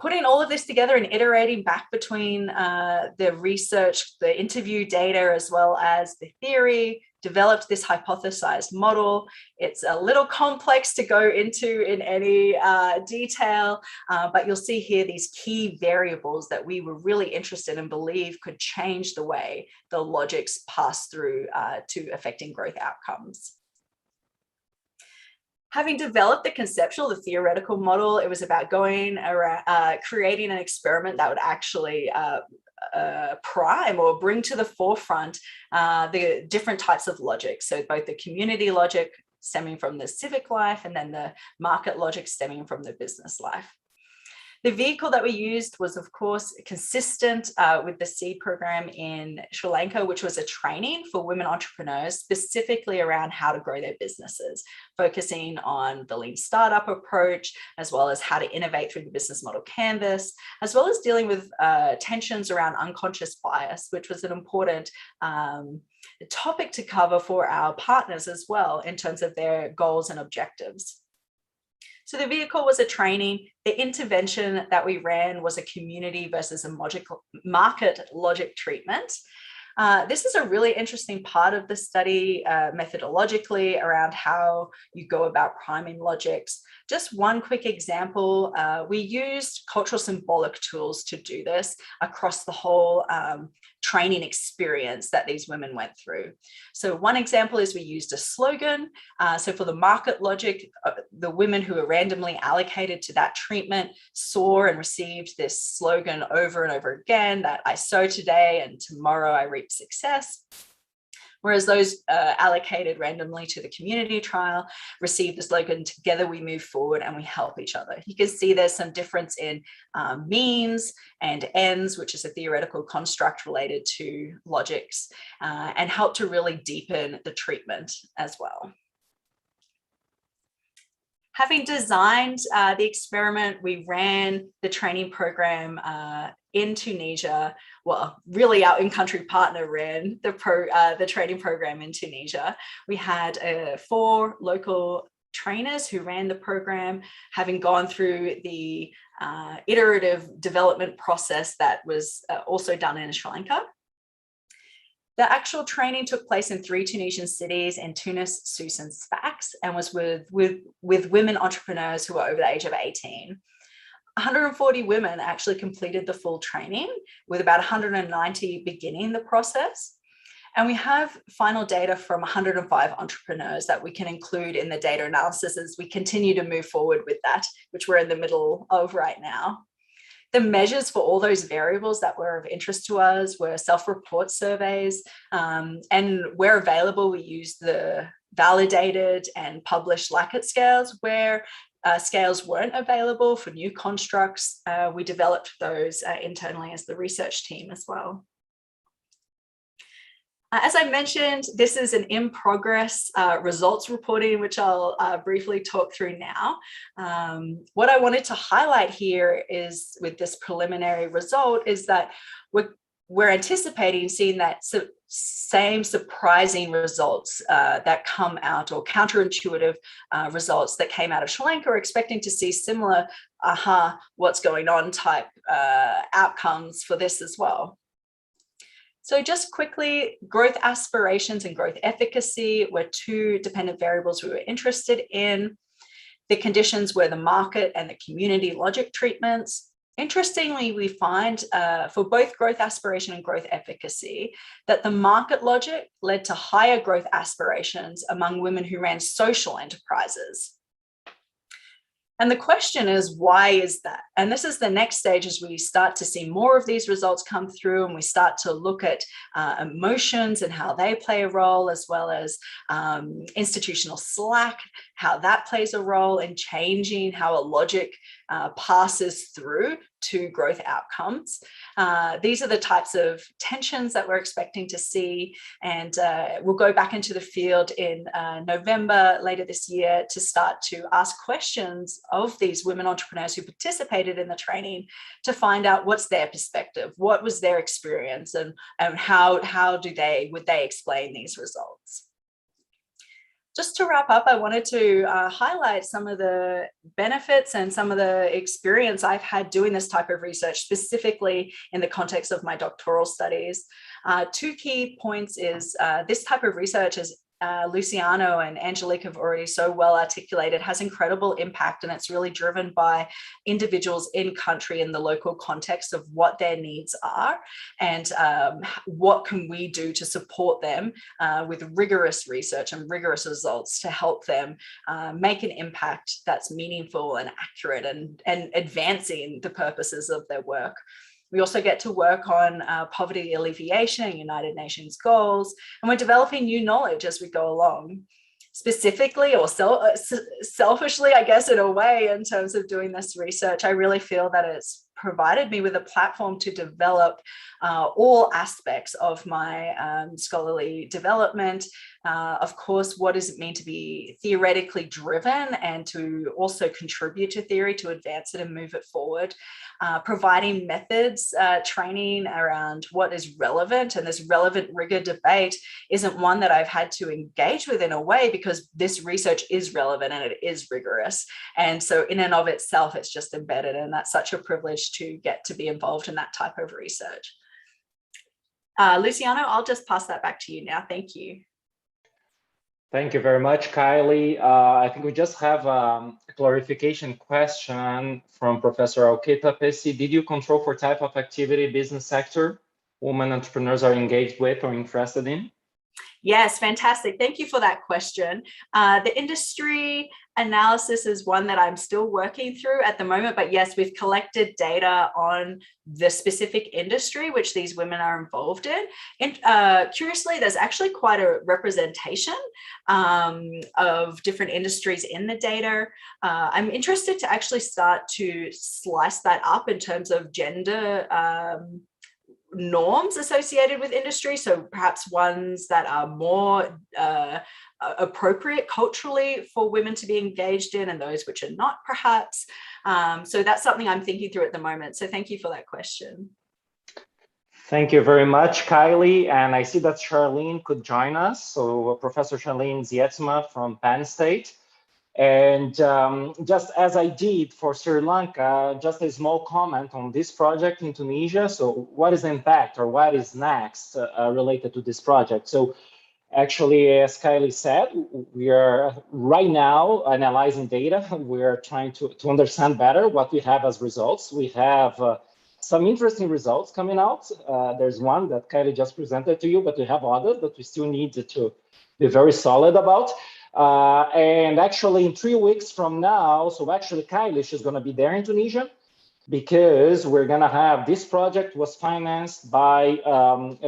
Putting all of this together and iterating back between the research, the interview data, as well as the theory, developed this hypothesized model. It's a little complex to go into in any detail, but you'll see here these key variables that we were really interested in and believe could change the way the logics pass through to affecting growth outcomes. Having developed the conceptual, the theoretical model, it was about going around, creating an experiment that would actually prime or bring to the forefront the different types of logic. So both the community logic stemming from the civic life and then the market logic stemming from the business life. The vehicle that we used was, of course, consistent with the seed program in Sri Lanka, which was a training for women entrepreneurs, specifically around how to grow their businesses, focusing on the lean startup approach, as well as how to innovate through the business model canvas, as well as dealing with tensions around unconscious bias, which was an important topic to cover for our partners as well in terms of their goals and objectives. So the vehicle was a training. The intervention that we ran was a community versus a market logic treatment. This is a really interesting part of the study methodologically around how you go about priming logics. Just one quick example, we used cultural symbolic tools to do this across the whole training experience that these women went through. So one example is we used a slogan. So for the market logic, the women who were randomly allocated to that treatment saw and received this slogan over and over again, that I sow today and tomorrow I reap success. Whereas those allocated randomly to the community trial receive the slogan, together we move forward and we help each other. You can see there's some difference in means and ends, which is a theoretical construct related to logics, and help to really deepen the treatment as well. Having designed the experiment, we ran the training program in Tunisia. Well, really our in-country partner ran the training program in Tunisia. We had 4 local trainers who ran the program, having gone through the iterative development process that was also done in Sri Lanka. The actual training took place in 3 Tunisian cities, in Tunis, Sousse, and Sfax, and was with women entrepreneurs who were over the age of 18. 140 women actually completed the full training, with about 190 beginning the process. And we have final data from 105 entrepreneurs that we can include in the data analysis as we continue to move forward with that, which we're in the middle of right now. The measures for all those variables that were of interest to us were self-report surveys, and where available, we used the validated and published Likert scales. Where scales weren't available for new constructs, we developed those internally as the research team as well. As I mentioned, this is an in-progress results reporting, which I'll briefly talk through now. What I wanted to highlight here is, with this preliminary result, is that we're anticipating seeing that same surprising results that come out, or counterintuitive results that came out of Sri Lanka. We're expecting to see similar, what's going on type outcomes for this as well. So just quickly, growth aspirations and growth efficacy were 2 dependent variables we were interested in. The conditions were the market and the community logic treatments. Interestingly, we find for both growth aspiration and growth efficacy that the market logic led to higher growth aspirations among women who ran social enterprises. And the question is, why is that? And this is the next stage as we start to see more of these results come through, and we start to look at emotions and how they play a role, as well as institutional slack, how that plays a role in changing how a logic passes through to growth outcomes. These are the types of tensions that we're expecting to see, and we'll go back into the field in November later this year to start to ask questions of these women entrepreneurs who participated in the training, to find out what's their perspective, what was their experience, and how would they explain these results. Just to wrap up, I wanted to highlight some of the benefits and some of the experience I've had doing this type of research, specifically in the context of my doctoral studies. 2 key points is this type of research, as Luciano and Angelique have already so well articulated, has incredible impact, and it's really driven by individuals in country in the local context of what their needs are, and what can we do to support them with rigorous research and rigorous results to help them make an impact that's meaningful and accurate, and advancing the purposes of their work. We also get to work on poverty alleviation and United Nations goals, and we're developing new knowledge as we go along. Specifically, or selfishly, I guess, in a way, in terms of doing this research, I really feel that it's provided me with a platform to develop all aspects of my scholarly development. Of course, what does it mean to be theoretically driven and to also contribute to theory to advance it and move it forward? Providing methods, training around what is relevant, and this relevant rigor debate isn't one that I've had to engage with in a way, because this research is relevant and it is rigorous. And so in and of itself, it's just embedded, and that's such a privilege to get to be involved in that type of research. Luciano, I'll just pass that back to you now. Thank you. Thank you very much, Kylie. I think we just have a clarification question from Professor Alqueta Pesci. Did you control for type of activity, business sector, women entrepreneurs are engaged with or interested in? Yes, fantastic. Thank you for that question. The industry analysis is one that I'm still working through at the moment, but yes, we've collected data on the specific industry which these women are involved in. And curiously, there's actually quite a representation of different industries in the data. I'm interested to actually start to slice that up in terms of gender norms associated with industry, so perhaps ones that are more appropriate culturally for women to be engaged in and those which are not, perhaps. So that's something I'm thinking through at the moment. So thank you for that question. Thank you very much, Kylie. And I see that Charlene could join us. So Professor Charlene Zietsma from Penn State. And just as I did for Sri Lanka, just a small comment on this project in Tunisia. So what is the impact or what is next related to this project? So actually, as Kylie said, we are right now analyzing data. We are trying to understand better what we have as results. We have some interesting results coming out. There's one that Kylie just presented to you, but we have others that we still need to be very solid about. And actually in 3 weeks from now, so actually Kylie, she's going to be there in Tunisia because we're going to have, this project was financed by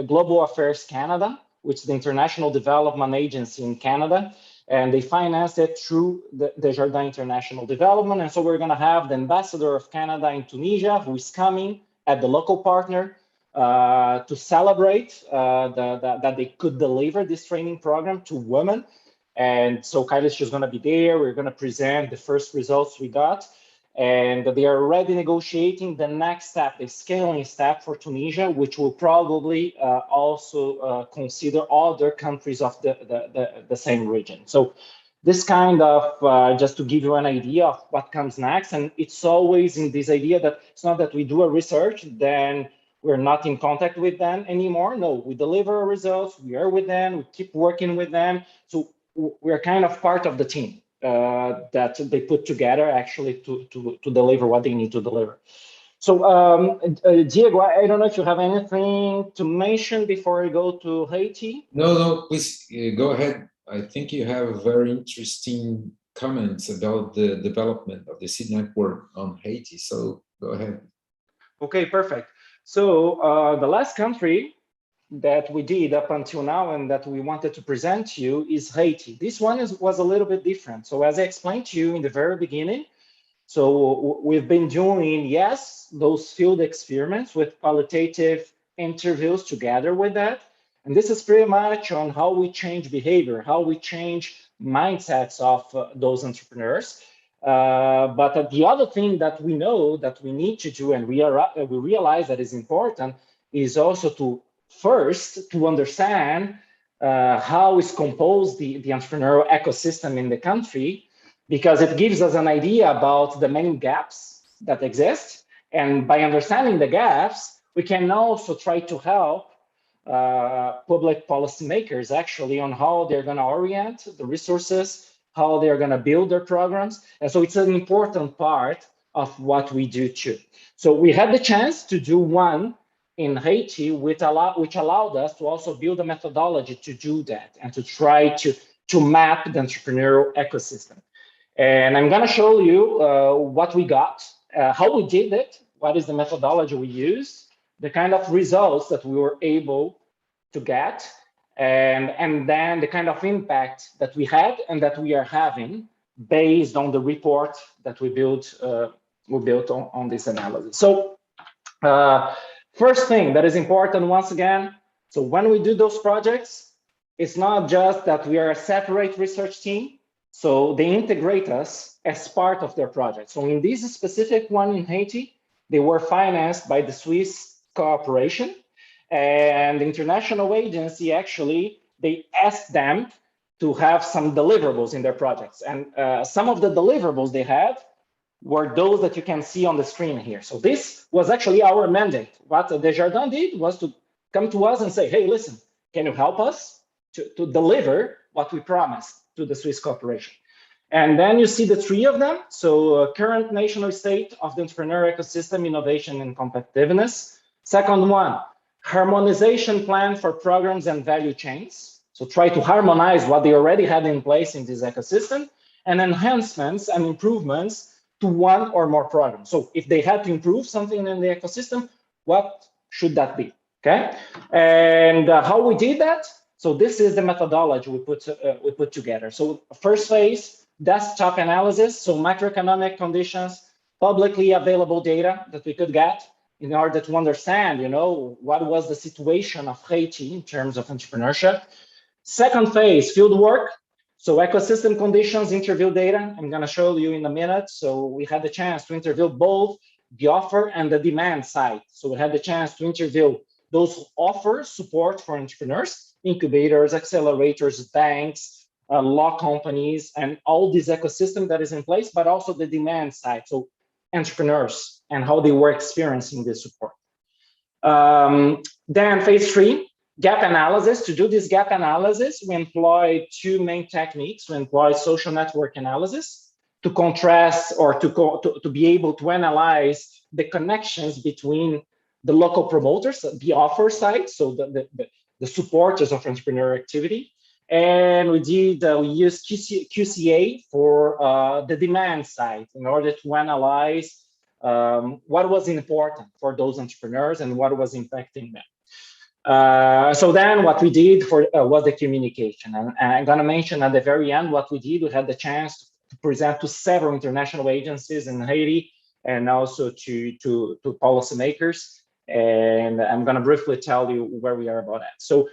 Global Affairs Canada, which is the International Development Agency in Canada. And they financed it through the Jardin International Development. And so we're going to have the ambassador of Canada in Tunisia, who is coming at the local partner to celebrate that they could deliver this training program to women. And so Kylie, she's going to be there. We're going to present the first results we got. And they are already negotiating the next step, the scaling step for Tunisia, which will probably also consider other countries of the same region. So this kind of, just to give you an idea of what comes next. And it's always in this idea that it's not that we do a research, then we're not in contact with them anymore. No, we deliver our results, we are with them, we keep working with them. So we're kind of part of the team that they put together actually to deliver what they need to deliver. So Diego, I don't know if you have anything to mention before I go to Haiti. No, please go ahead. I think you have very interesting comments about the development of the seed network on Haiti. So go ahead. Okay, perfect. So the last country that we did up until now and that we wanted to present to you is Haiti. This one was a little bit different. So as I explained to you in the very beginning, so we've been doing, yes, those field experiments with qualitative interviews together with that. And this is pretty much on how we change behavior, how we change mindsets of those entrepreneurs. But the other thing that we know that we need to do, and we realize that is important, is also to first to understand how is composed the entrepreneurial ecosystem in the country, because it gives us an idea about the many gaps that exist. And by understanding the gaps, we can also try to help public policymakers actually on how they're going to orient the resources, how they're going to build their programs. And so it's an important part of what we do too. So we had the chance to do one in Haiti, which allowed us to also build a methodology to do that and to try to map the entrepreneurial ecosystem. And I'm going to show you what we got, how we did it, what is the methodology we used, the kind of results that we were able to get, and then the kind of impact that we had and that we are having based on the report that we built on this analysis. So first thing that is important, once again, so when we do those projects, it's not just that we are a separate research team, so they integrate us as part of their project. So in this specific one in Haiti, they were financed by the Swiss cooperation, and the international agency actually, they asked them to have some deliverables in their projects. And some of the deliverables they had were those that you can see on the screen here. So this was actually our mandate. What Desjardins did was to come to us and say, hey, listen, can you help us to deliver what we promised to the Swiss corporation? And then you see the three of them. So current national state of the entrepreneur ecosystem, innovation and competitiveness. Second one, harmonization plan for programs and value chains. So try to harmonize what they already had in place in this ecosystem, and enhancements and improvements to one or more programs. So if they had to improve something in the ecosystem, what should that be? Okay, and how we did that? So this is the methodology we put together. So first phase, desktop analysis, so macroeconomic conditions, publicly available data that we could get in order to understand, what was the situation of Haiti in terms of entrepreneurship. Second phase, field work. So ecosystem conditions, interview data. I'm going to show you in a minute. So we had the chance to interview both the offer and the demand side. So we had the chance to interview those offers, support for entrepreneurs, incubators, accelerators, banks, law companies, and all this ecosystem that is in place, but also the demand side. So entrepreneurs and how they were experiencing this support. Then phase 3, gap analysis. To do this gap analysis, we employed two main techniques. We employed social network analysis to contrast or to be able to analyze the connections between the local promoters, the offer side, so the supporters of entrepreneur activity. And we used QCA for the demand side in order to analyze what was important for those entrepreneurs and what was impacting them. So then what we did was the communication. And I'm going to mention at the very end what we did. We had the chance to present to several international agencies in Haiti and also to policymakers. And I'm going to briefly tell you where we are about that. So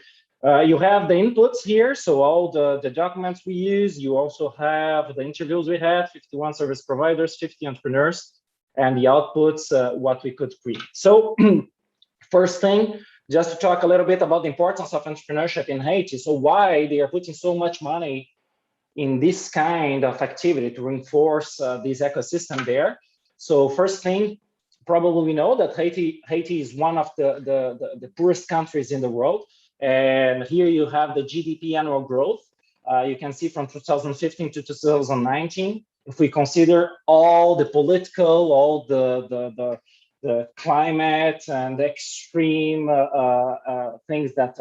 you have the inputs here. So all the documents we use. You also have the interviews we had, 51 service providers, 50 entrepreneurs, and the outputs, what we could create. So first thing, just to talk a little bit about the importance of entrepreneurship in Haiti. So why they are putting so much money in this kind of activity to reinforce this ecosystem there. So first thing, probably we know that Haiti is one of the poorest countries in the world. And here you have the GDP annual growth. You can see from 2015 to 2019, if we consider all the political, all the climate and the extreme things that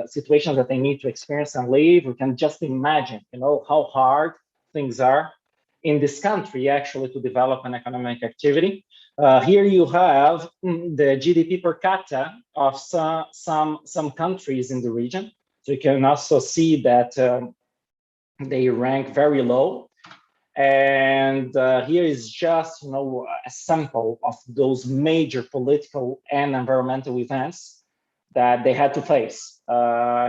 situations that they need to experience and live, we can just imagine, how hard things are in this country actually to develop an economic activity. Here you have the GDP per capita of some countries in the region. So you can also see that they rank very low. And here is just a sample of those major political and environmental events that they had to face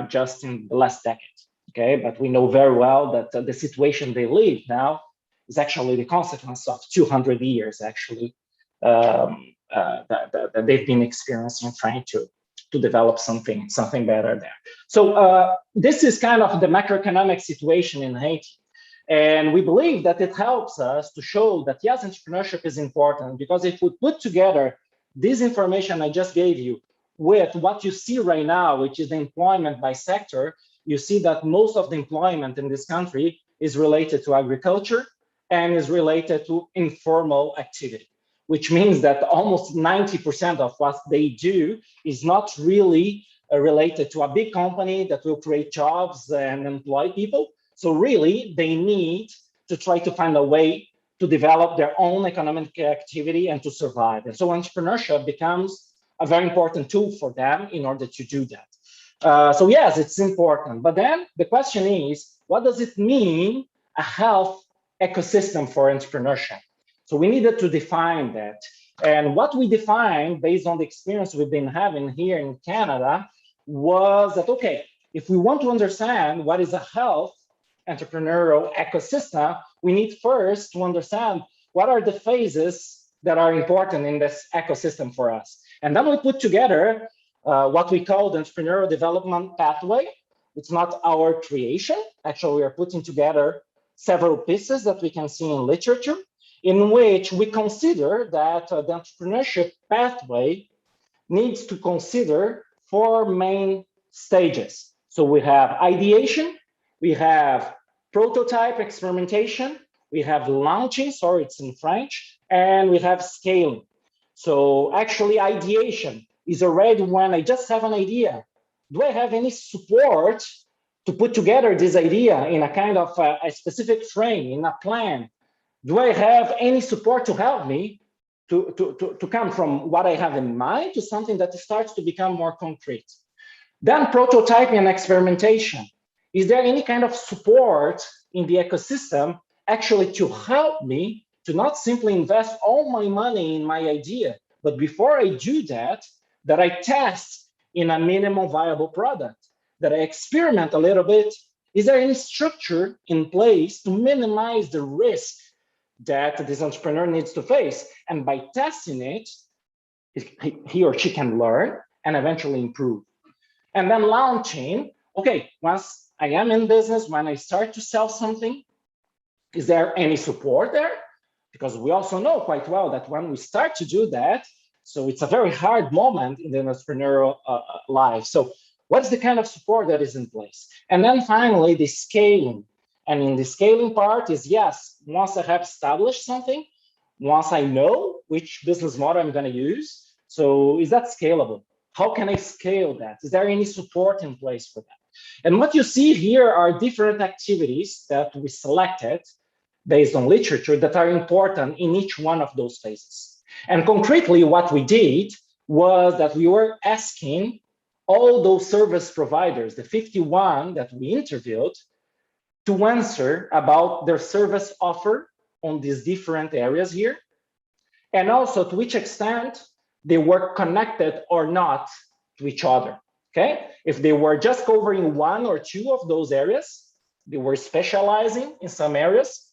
just in the last decade. Okay, but we know very well that the situation they live now is actually the consequence of 200 years actually that they've been experiencing, trying to develop something better there. So this is kind of the macroeconomic situation in Haiti. And we believe that it helps us to show that, yes, entrepreneurship is important, because if we put together this information I just gave you with what you see right now, which is the employment by sector, you see that most of the employment in this country is related to agriculture and is related to informal activity, which means that almost 90% of what they do is not really related to a big company that will create jobs and employ people. So really, they need to try to find a way to develop their own economic activity and to survive. And so entrepreneurship becomes a very important tool for them in order to do that. So yes, it's important. But then the question is, what does it mean, a health ecosystem for entrepreneurship? So we needed to define that. And what we defined based on the experience we've been having here in Canada was that, okay, if we want to understand what is a health entrepreneurial ecosystem, we need first to understand what are the phases that are important in this ecosystem for us. And then we put together what we call the entrepreneurial development pathway. It's not our creation. Actually, we are putting together several pieces that we can see in literature, in which we consider that the entrepreneurship pathway needs to consider four main stages. So we have ideation, we have prototype experimentation, we have launching, sorry, it's in French, and we have scaling. So actually ideation is already when I just have an idea. Do I have any support to put together this idea in a kind of a specific frame, in a plan? Do I have any support to help me to come from what I have in mind to something that starts to become more concrete? Then prototyping and experimentation. Is there any kind of support in the ecosystem actually to help me to not simply invest all my money in my idea, but before I do that I test in a minimum viable product, that I experiment a little bit? Is there any structure in place to minimize the risk that this entrepreneur needs to face? And by testing it, he or she can learn and eventually improve. And then launching, okay, once I am in business, when I start to sell something, is there any support there? Because we also know quite well that when we start to do that, so it's a very hard moment in the entrepreneurial life. So what's the kind of support that is in place? And then finally, the scaling. And in the scaling part is, yes, once I have established something, once I know which business model I'm going to use, so is that scalable? How can I scale that? Is there any support in place for that? And what you see here are different activities that we selected based on literature that are important in each one of those phases. And concretely, what we did was that we were asking all those service providers, the 51 that we interviewed, to answer about their service offer on these different areas here, and also to which extent they were connected or not to each other, okay? If they were just covering one or two of those areas, they were specializing in some areas,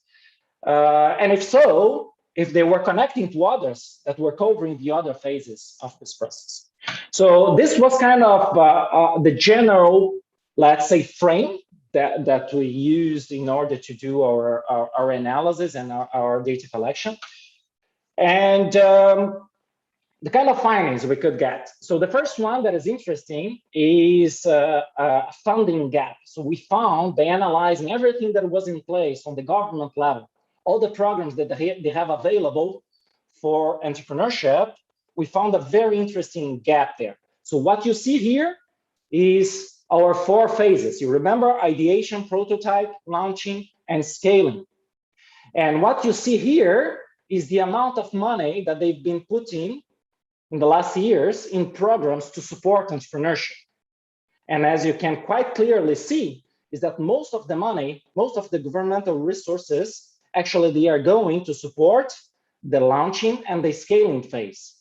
and if so, if they were connecting to others that were covering the other phases of this process. So this was kind of the general, let's say, frame that we used in order to do our analysis and our data collection. And the kind of findings we could get. So the first one that is interesting is a funding gap. So we found, by analyzing everything that was in place on the government level, all the programs that they have available for entrepreneurship, we found a very interesting gap there. So what you see here is our four phases. You remember ideation, prototype, launching, and scaling. And what you see here is the amount of money that they've been putting in the last years in programs to support entrepreneurship. And as you can quite clearly see, is that most of the money, most of the governmental resources, actually they are going to support the launching and the scaling phase.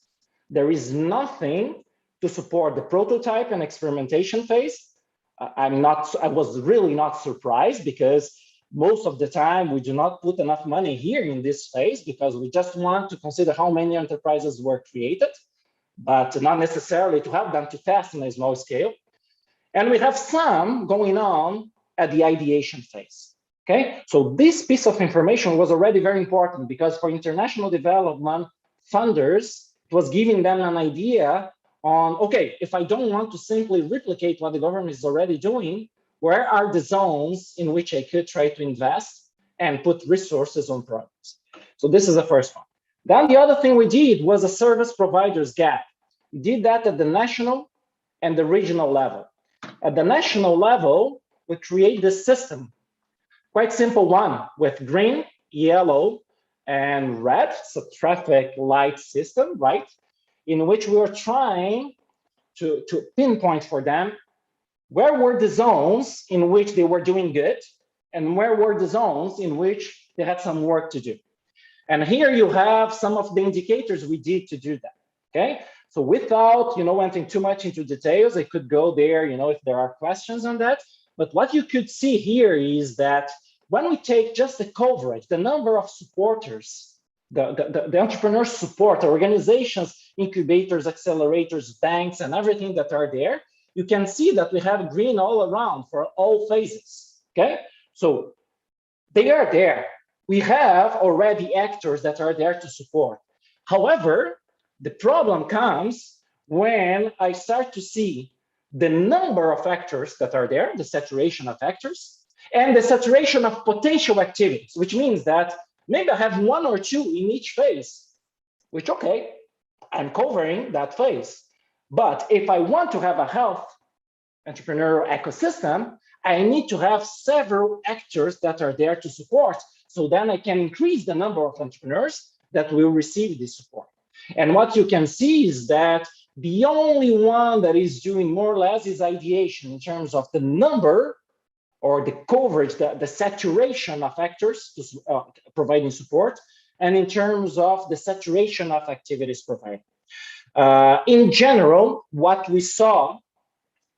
There is nothing to support the prototype and experimentation phase. I was really not surprised, because most of the time we do not put enough money here in this phase, because we just want to consider how many enterprises were created, but not necessarily to have them to test on a small scale. And we have some going on at the ideation phase. Okay, so this piece of information was already very important, because for international development funders, it was giving them an idea on, okay, if I don't want to simply replicate what the government is already doing, where are the zones in which I could try to invest and put resources on projects? So this is the first one. Then the other thing we did was a service providers gap. We did that at the national and the regional level. At the national level, we create this system. Quite simple one with green, yellow, and red. It's a traffic light system, right? In which we were trying to pinpoint for them where were the zones in which they were doing good and where were the zones in which they had some work to do. And here you have some of the indicators we did to do that, okay? So without, entering too much into details, I could go there, if there are questions on that. But what you could see here is that when we take just the coverage, the number of supporters, the entrepreneur support, organizations, incubators, accelerators, banks, and everything that are there, you can see that we have green all around for all phases, okay? So they are there. We have already actors that are there to support. However, the problem comes when I start to see the number of actors that are there, the saturation of actors, and the saturation of potential activities, which means that maybe I have 1 or 2 in each phase, which, okay, I'm covering that phase. But if I want to have a health entrepreneurial ecosystem, I need to have several actors that are there to support. So then I can increase the number of entrepreneurs that will receive this support. And what you can see is that the only one that is doing more or less is ideation in terms of the number or the coverage, the saturation of actors providing support, and in terms of the saturation of activities provided. In general, what we saw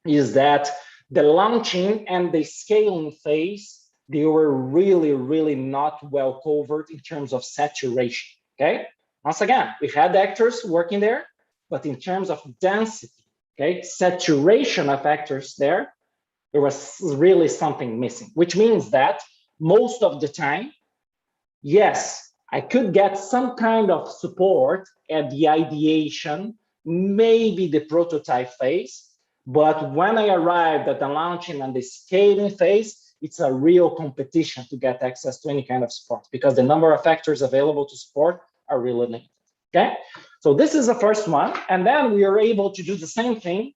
is that the launching and the scaling phase, they were really, really not well covered in terms of saturation, okay? Once again, we had actors working there, but in terms of density, okay, saturation of actors there was really something missing, which means that most of the time, yes, I could get some kind of support at the ideation, maybe the prototype phase, but when I arrived at the launching and the scaling phase, it's a real competition to get access to any kind of support because the number of actors available to support are really limited, okay? So this is the first one. And then we are able to do the same thing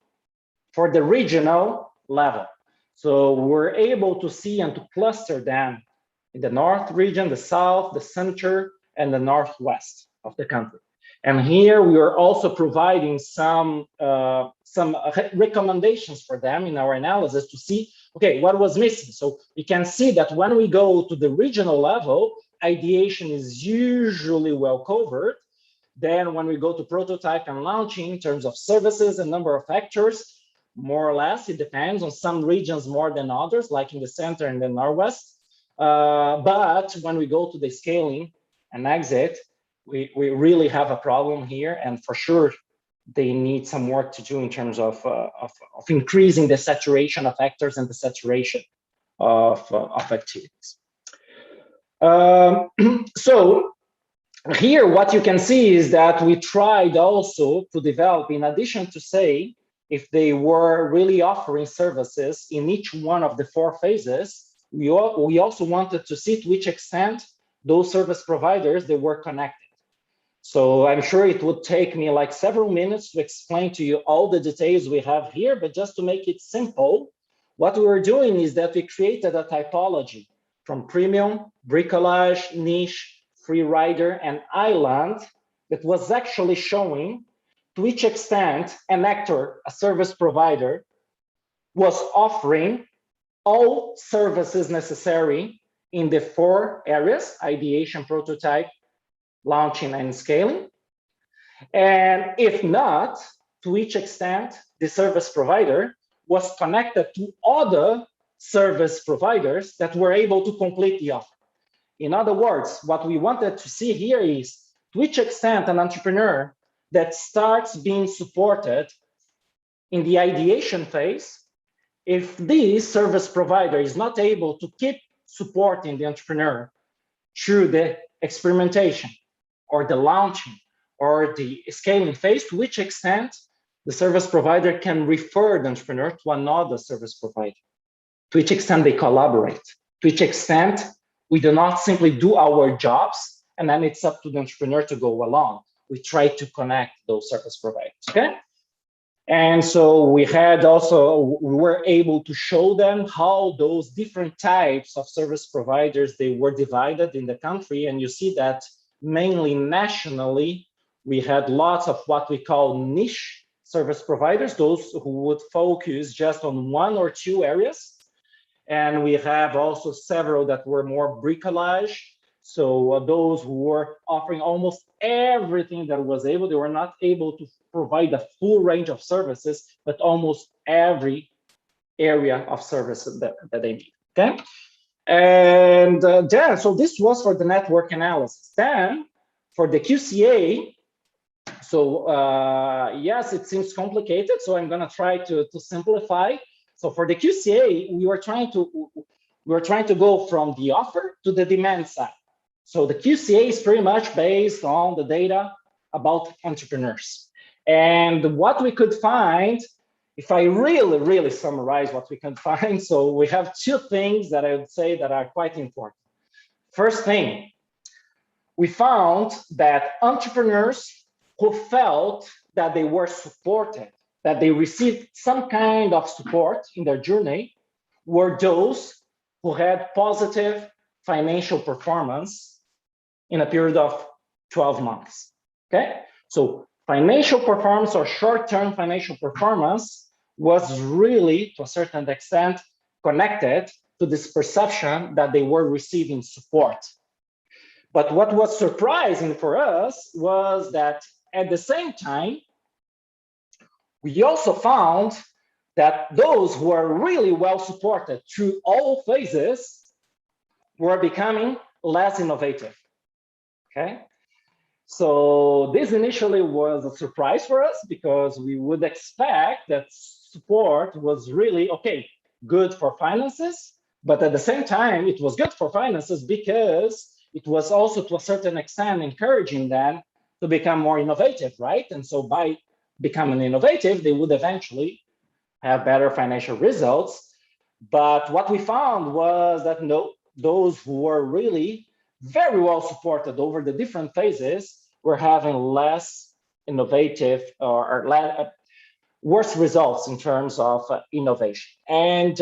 for the regional level. So we're able to see and to cluster them in the North region, the South, the Center, and the Northwest of the country. And here we are also providing some recommendations for them in our analysis to see, okay, what was missing. So we can see that when we go to the regional level, ideation is usually well covered. Then when we go to prototype and launching in terms of services and number of actors, more or less, it depends on some regions more than others, like in the Center and the Northwest. But when we go to the scaling and exit, we really have a problem here. And for sure, they need some work to do in terms of increasing the saturation of actors and the saturation of activities. So here, what you can see is that we tried also to develop, in addition to say, if they were really offering services in each one of the 4 phases, we also wanted to see to which extent those service providers, they were connected. So I'm sure it would take me like several minutes to explain to you all the details we have here, but just to make it simple, what we were doing is that we created a typology from premium, bricolage, niche, free rider, and island that was actually showing to which extent an actor, a service provider, was offering all services necessary in the 4 areas, ideation, prototype, launching, and scaling. And if not, to which extent the service provider was connected to other service providers that were able to complete the offer. In other words, what we wanted to see here is to which extent an entrepreneur that starts being supported in the ideation phase, if this service provider is not able to keep supporting the entrepreneur through the experimentation or the launching or the scaling phase, to which extent the service provider can refer the entrepreneur to another service provider, to which extent they collaborate, to which extent we do not simply do our jobs and then it's up to the entrepreneur to go along. We try to connect those service providers, okay? And so we were able to show them how those different types of service providers, they were divided in the country. And you see that mainly nationally, we had lots of what we call niche service providers, those who would focus just on 1 or 2 areas. And we have also several that were more bricolage. So those who were offering almost everything that was able, they were not able to provide a full range of services, but almost every area of services that they need, okay? And then, so this was for the network analysis. Then for the QCA, so yes, it seems complicated, so I'm gonna try to simplify. So for the QCA, we were trying to go from the offer to the demand side. So the QCA is pretty much based on the data about entrepreneurs. And what we could find if I really summarize what we can find, so we have two things that I would say that are quite important. First thing, we found that entrepreneurs who felt that they were supported, that they received some kind of support in their journey, were those who had positive financial performance in a period of 12 months, okay? So financial performance or short-term financial performance was really, to a certain extent, connected to this perception that they were receiving support. But what was surprising for us was that at the same time, we also found that those who are really well supported through all phases were becoming less innovative, okay? So this initially was a surprise for us because we would expect that support was really, okay, good for finances, but at the same time, it was good for finances because it was also to a certain extent encouraging them to become more innovative, right? And so by becoming innovative, they would eventually have better financial results. But what we found was that no, those who were really very well supported over the different phases were having less innovative or worse results in terms of innovation. And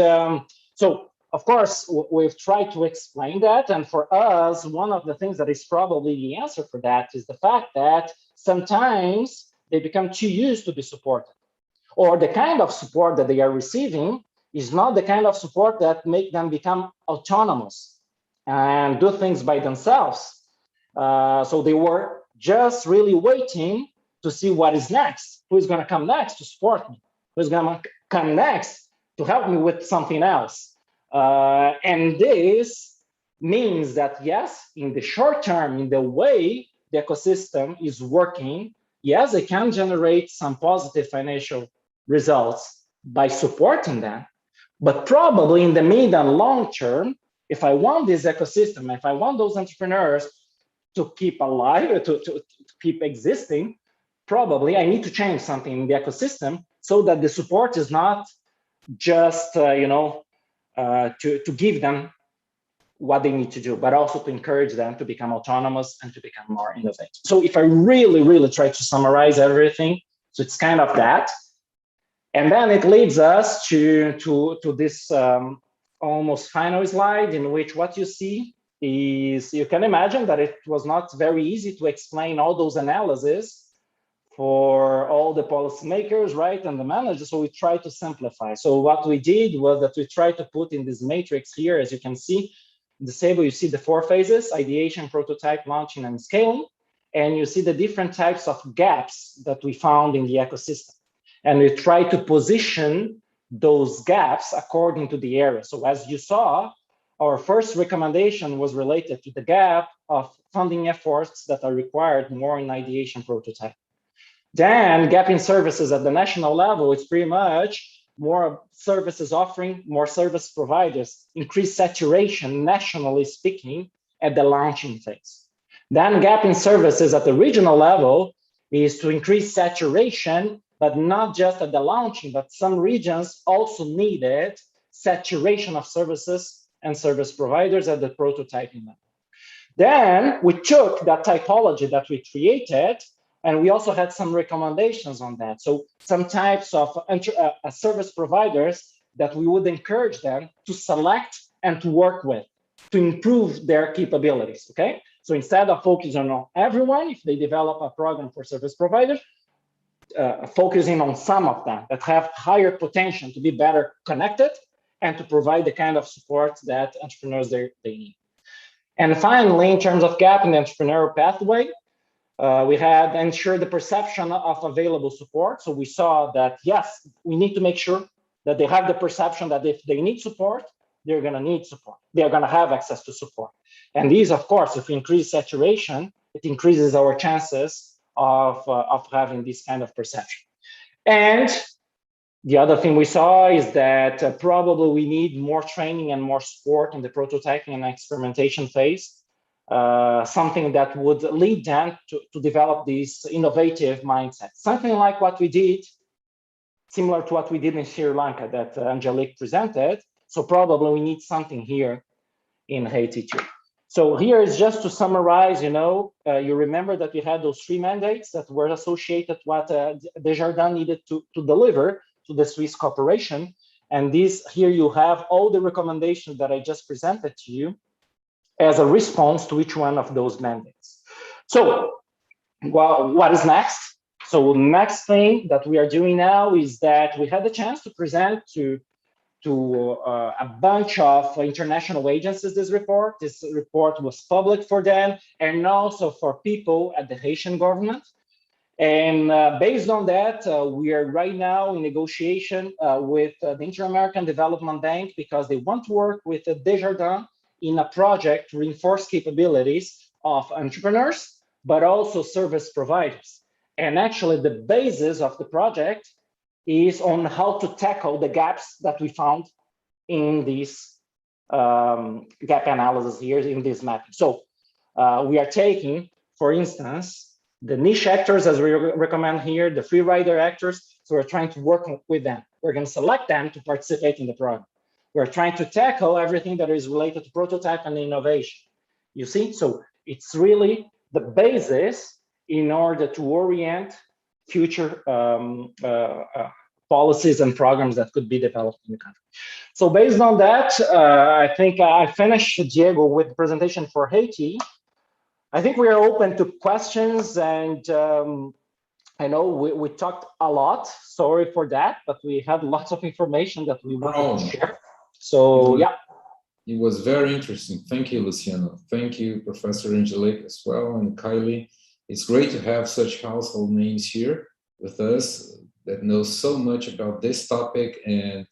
so, of course, we've tried to explain that. And for us, one of the things that is probably the answer for that is the fact that sometimes they become too used to be supported, or the kind of support that they are receiving is not the kind of support that make them become autonomous and do things by themselves. So they were just really waiting to see what is next, who is going to come next to support me, who's going to come next to help me with something else. And this means that, yes, in the short term, in the way the ecosystem is working, yes, it can generate some positive financial results by supporting them. But probably in the mid and long term, if I want this ecosystem, if I want those entrepreneurs to keep alive, to keep existing, probably I need to change something in the ecosystem so that the support is not just, to give them what they need to do, but also to encourage them to become autonomous and to become more innovative. So if I really try to summarize everything, so it's kind of that. And then it leads us to this almost final slide in which what you see is, you can imagine that it was not very easy to explain all those analyses for all the policymakers, right, and the managers, so we tried to simplify. So what we did was that we tried to put in this matrix here, as you can see, in this table, you see the 4 phases: ideation, prototype, launching, and scaling. And you see the different types of gaps that we found in the ecosystem. And we try to position those gaps according to the area. So as you saw, our first recommendation was related to the gap of funding efforts that are required more in ideation prototype. Then gap in services at the national level is pretty much more services offering, more service providers, increased saturation, nationally speaking, at the launching phase. Then gap in services at the regional level is to increase saturation, but not just at the launching, but some regions also needed saturation of services and service providers at the prototyping level. Then we took that typology that we created, and we also had some recommendations on that. So some types of service providers that we would encourage them to select and to work with to improve their capabilities, okay? So instead of focusing on everyone, if they develop a program for service providers, focusing on some of them that have higher potential to be better connected and to provide the kind of support that entrepreneurs they need. And finally, in terms of gap in the entrepreneurial pathway, we had ensured the perception of available support. So we saw that, yes, we need to make sure that they have the perception that if they need support, they're going to need support. They're going to have access to support. And these, of course, if we increase saturation, it increases our chances of having this kind of perception. And the other thing we saw is that probably we need more training and more support in the prototyping and experimentation phase, something that would lead them to develop this innovative mindset. Something like what we did similar to what we did in Sri Lanka that Angelique presented. So probably we need something here in Haiti too. So here is just to summarize, you remember that we had those 3 mandates that were associated what Desjardins needed to deliver to the Swiss corporation. And here you have all the recommendations that I just presented to you as a response to each one of those mandates. So what is next? So next thing that we are doing now is that we had the chance to present to a bunch of international agencies this report. This report was public for them and also for people at the Haitian government. And based on that, we are right now in negotiation with the Inter-American Development Bank because they want to work with Desjardins in a project to reinforce capabilities of entrepreneurs, but also service providers. And actually the basis of the project is on how to tackle the gaps that we found in this gap analysis here in this mapping. So we are taking, for instance, the niche actors, as we recommend here, the free rider actors. So we're trying to work with them. We're going to select them to participate in the program. We're trying to tackle everything that is related to prototype and innovation. You see, so it's really the basis in order to orient future policies and programs that could be developed in the country. So based on that, I think I finished, Diego, with the presentation for Haiti. I think we are open to questions, and I know we talked a lot. Sorry for that, but we had lots of information that we wanted to share. So yeah. It was very interesting. Thank you, Luciano. Thank you, Professor Angelique as well, and Kylie. It's great to have such household names here with us that know so much about this topic and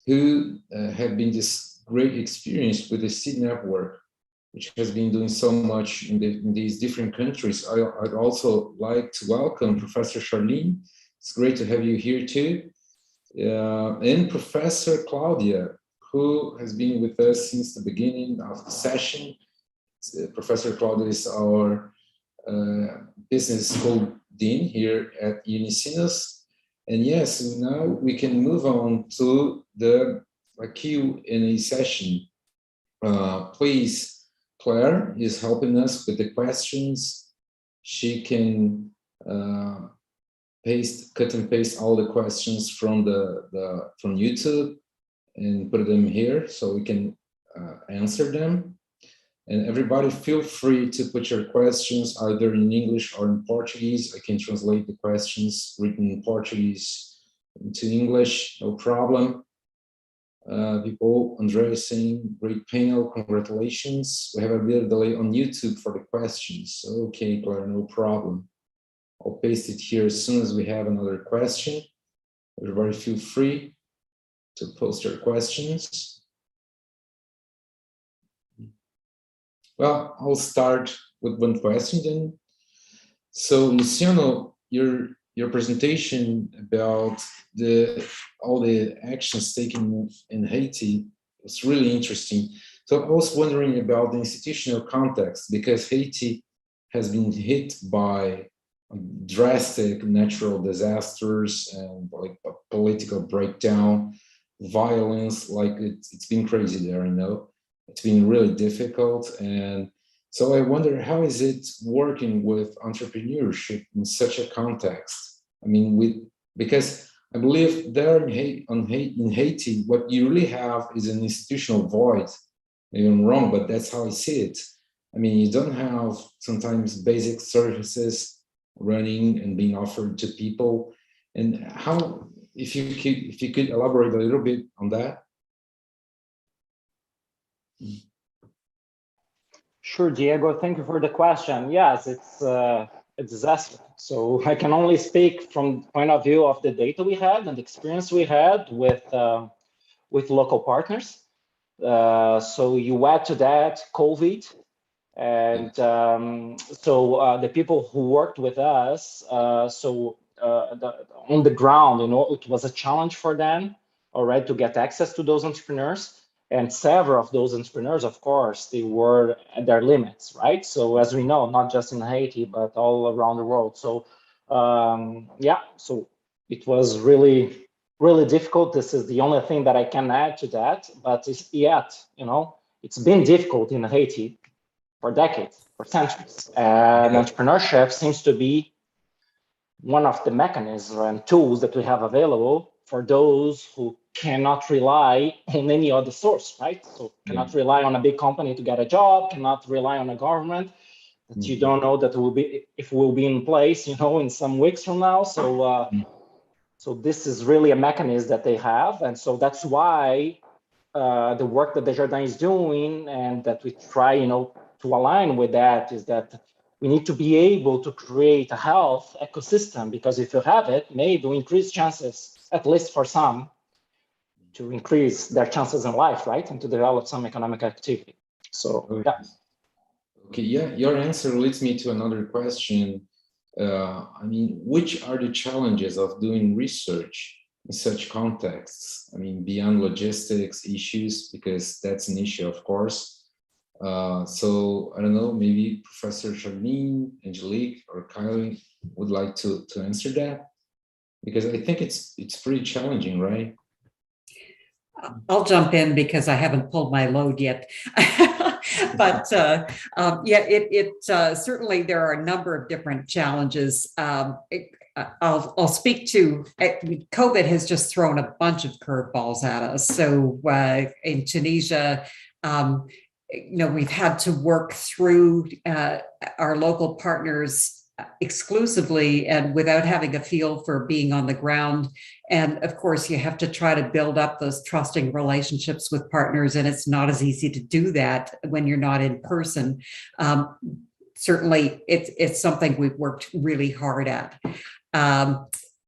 who have been this great experience with the SEED network, which has been doing so much in these different countries. I'd also like to welcome Professor Charlene. It's great to have you here too. And Professor Claudia, who has been with us since the beginning of the session. Professor Claudia is our business school dean here at Unisinos. And yes, now we can move on to the Q&A session. Please, Claire is helping us with the questions. She can cut and paste all the questions from from YouTube and put them here so we can answer them. And everybody feel free to put your questions either in English or in Portuguese. I can translate the questions written in Portuguese into English, no problem. People, Andrea is saying, great panel, congratulations. We have a bit of delay on YouTube for the questions. Okay, Claire, no problem. I'll paste it here as soon as we have another question. Everybody feel free to post your questions. Well, I'll start with one question then. So, Luciano, your presentation about all the actions taken in Haiti was really interesting. So I was wondering about the institutional context, because Haiti has been hit by drastic natural disasters and like a political breakdown, violence, like it's been crazy there, you know. It's been really difficult. And so I wonder, how is it working with entrepreneurship in such a context? I mean, because I believe there in Haiti, what you really have is an institutional void. Maybe I'm wrong, but that's how I see it. I mean, you don't have sometimes basic services running and being offered to people. And how, if you could elaborate a little bit on that. Sure, Diego, thank you for the question. Yes, it's a disaster. So I can only speak from the point of view of the data we had and the experience we had with local partners. So you add to that COVID, and the people who worked with us, on the ground, you know, it was a challenge for them, all right, to get access to those entrepreneurs. And several of those entrepreneurs, of course, they were at their limits, right? So as we know, not just in Haiti, but all around the world. So yeah, so it was really, really difficult. This is the only thing that I can add to that, but it's been difficult in Haiti for decades, for centuries. And entrepreneurship seems to be one of the mechanisms and tools that we have available for those who cannot rely on any other source, right? So cannot rely on a big company to get a job, cannot rely on a government that you don't know that will be in place, in some weeks from now. So this is really a mechanism that they have. And so that's why the work that Desjardins is doing and that we try, to align with that is that we need to be able to create a health ecosystem, because if you have it, maybe we increase chances, at least for some, to increase their chances in life, right? And to develop some economic activity. So, yeah. Okay, yeah, your answer leads me to another question. Which are the challenges of doing research in such contexts? Beyond logistics issues, because that's an issue, of course. So I don't know, maybe Professor Charlene, Angelique, or Kylie would like to answer that, because I think it's pretty challenging, right? I'll jump in because I haven't pulled my load yet. But certainly there are a number of different challenges. I'll speak to COVID has just thrown a bunch of curveballs at us. So in Tunisia, we've had to work through our local partners exclusively and without having a feel for being on the ground. And of course, you have to try to build up those trusting relationships with partners. And it's not as easy to do that when you're not in person. Certainly, it's something we've worked really hard at.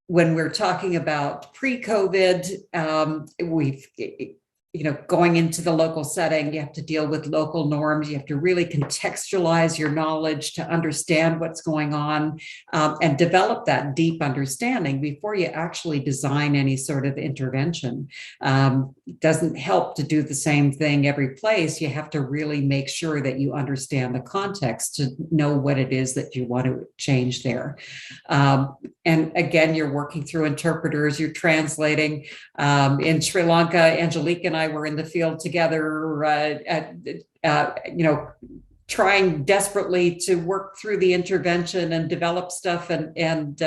When we're talking about pre-COVID, we've going into the local setting, you have to deal with local norms. You have to really contextualize your knowledge to understand what's going on and develop that deep understanding before you actually design any sort of intervention. It doesn't help to do the same thing every place. You have to really make sure that you understand the context to know what it is that you want to change there. And again, you're working through interpreters, you're translating. In Sri Lanka, Angelique and I were in the field together trying desperately to work through the intervention and develop stuff. And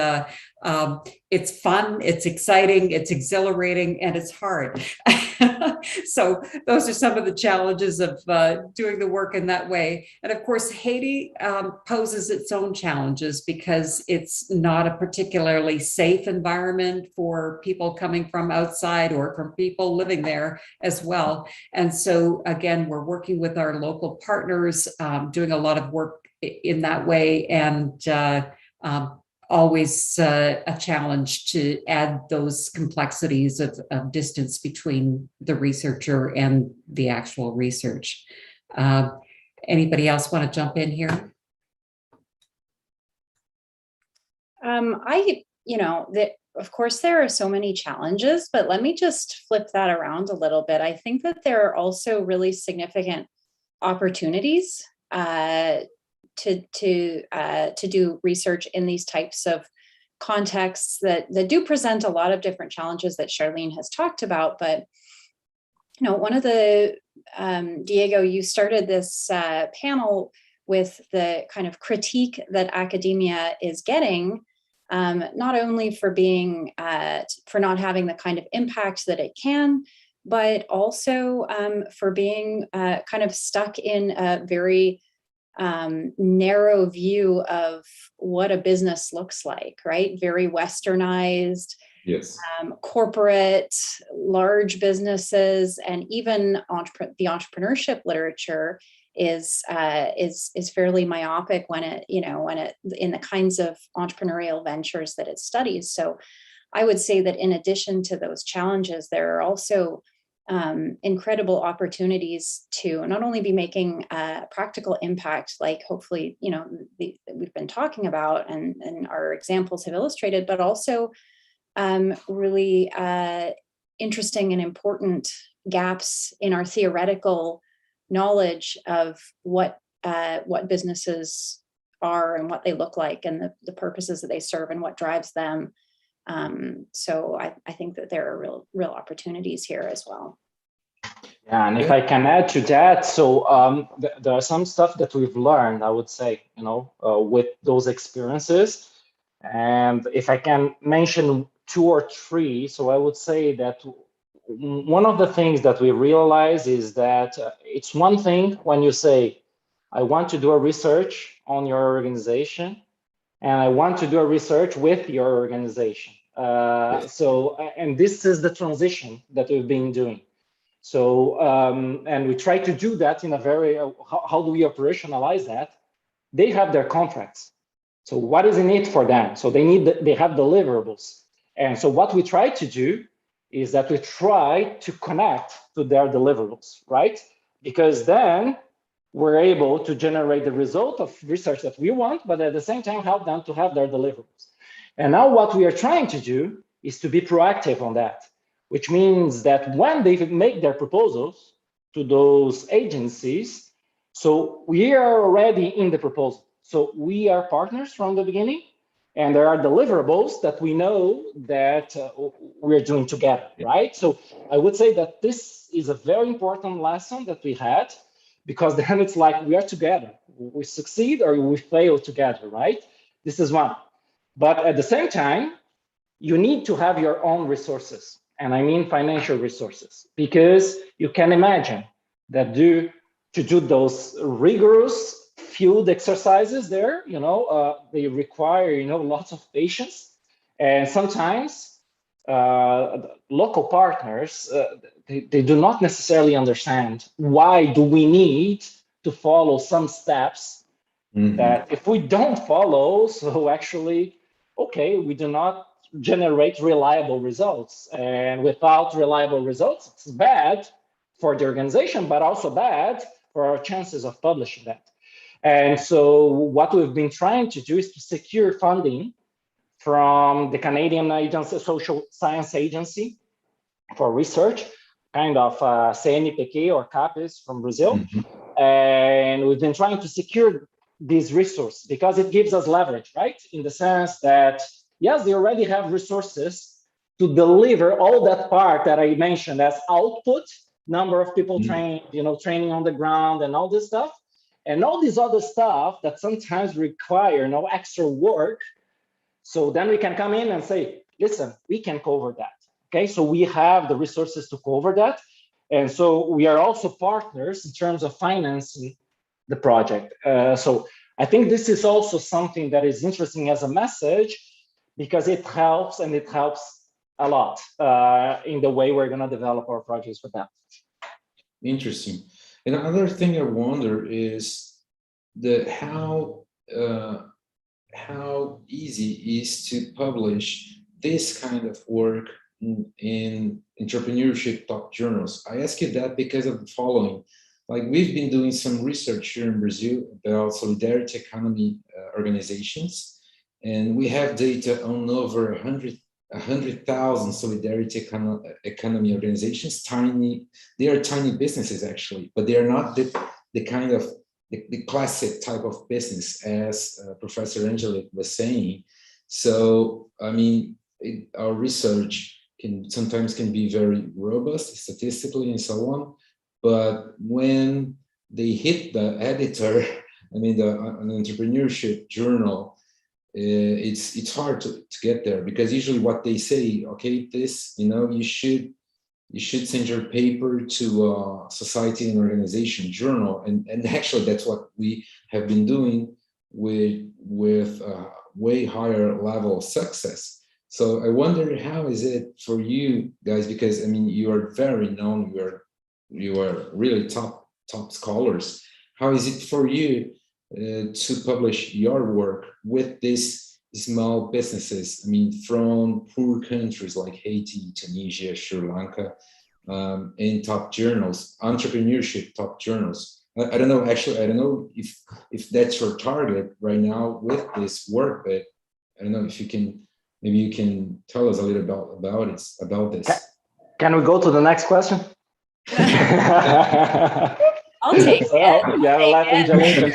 it's fun, it's exciting, it's exhilarating, and it's hard. So those are some of the challenges of doing the work in that way. And of course, Haiti poses its own challenges because it's not a particularly safe environment for people coming from outside or from people living there as well. And so again, we're working with our local partners, doing a lot of work in that way, and always a challenge to add those complexities of distance between the researcher and the actual research. Anybody else want to jump in here? Of course, there are so many challenges, but let me just flip that around a little bit. I think that there are also really significant opportunities to do research in these types of contexts that do present a lot of different challenges that Charlene has talked about. But one of the Diego, you started this panel with the kind of critique that academia is getting, not only for being for not having the kind of impact that it can, but also for being kind of stuck in a very narrow view of what a business looks like, right? Very westernized, yes, corporate, large businesses, and even the entrepreneurship literature is fairly myopic when it in the kinds of entrepreneurial ventures that it studies. So I would say that in addition to those challenges, there are also incredible opportunities to not only be making a practical impact, like hopefully, we've been talking about and our examples have illustrated, but also really interesting and important gaps in our theoretical knowledge of what businesses are and what they look like and the purposes that they serve and what drives them. So I think that there are real opportunities here as well. Yeah, and if I can add to that, so there are some stuff that we've learned, I would say, with those experiences. And if I can mention 2 or 3, so I would say that one of the things that we realize is that it's one thing when you say, I want to do a research on your organization, and I want to do a research with your organization. And this is the transition that we've been doing. So, and we try to do that in a very, how do we operationalize that? They have their contracts. So what is in it for them? So they have deliverables. And so what we try to do is that we try to connect to their deliverables, right? Because then we're able to generate the result of research that we want, but at the same time help them to have their deliverables. And now what we are trying to do is to be proactive on that, which means that when they make their proposals to those agencies, so we are already in the proposal. So we are partners from the beginning, and there are deliverables that we know that we're doing together, right? So I would say that this is a very important lesson that we had, because then it's like we are together. We succeed or we fail together, right? This is one. But at the same time, you need to have your own resources. And I mean financial resources, because you can imagine that to do those rigorous field exercises there, they require, lots of patience. And sometimes local partners, they do not necessarily understand why do we need to follow some steps that if we don't follow, so actually, okay, we do not generate reliable results. And without reliable results, it's bad for the organization, but also bad for our chances of publishing that. And so what we've been trying to do is to secure funding from the Canadian Social Science Agency for research, kind of CNPq or CAPES from Brazil. And we've been trying to secure this resource because it gives us leverage, right? In the sense that, yes, they already have resources to deliver all that part that I mentioned as output, number of people trained, training on the ground and all this stuff. And all this other stuff that sometimes require no extra work. So then we can come in and say, listen, we can cover that. Okay, so we have the resources to cover that. And so we are also partners in terms of financing the project. So I think this is also something that is interesting as a message, because it helps, and it helps a lot in the way we're going to develop our projects with them. Interesting. And another thing I wonder is how easy it is to publish this kind of work in entrepreneurship top journals. I ask you that because of the following. Like, we've been doing some research here in Brazil about solidarity economy organizations, and we have data on over 100,000 solidarity economy organizations. They are tiny businesses actually, but they are not the kind of the classic type of business, as Professor Angelique was saying. So, I mean, our research sometimes can be very robust statistically and so on, but when they hit the editor, I mean, an entrepreneurship journal, it's hard to get there, because usually what they say, okay, you should send your paper to a society and organization journal, and actually that's what we have been doing with way higher level of success. So I wonder, how is it for you guys? Because I mean, you are very known, you are really top scholars. How is it for you to publish your work with these small businesses? I mean, from poor countries like Haiti, Tunisia, Sri Lanka, in top journals, entrepreneurship top journals. I don't know, actually, I don't know if that's your target right now with this work, but I don't know if you can, maybe you can tell us a little about this. Can we go to the next question? I'll take it. Yeah, I'll let Angelique.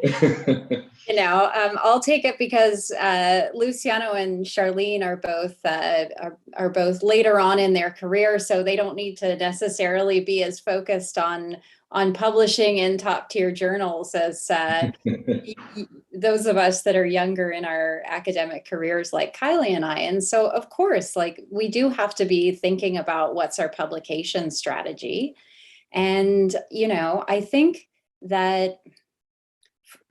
You know, I'll take it because Luciano and Charlene are both later on in their career, so they don't need to necessarily be as focused on publishing in top tier journals as those of us that are younger in our academic careers, like Kylie and I. And so, of course, like we do have to be thinking about what's our publication strategy. And you know, I think that.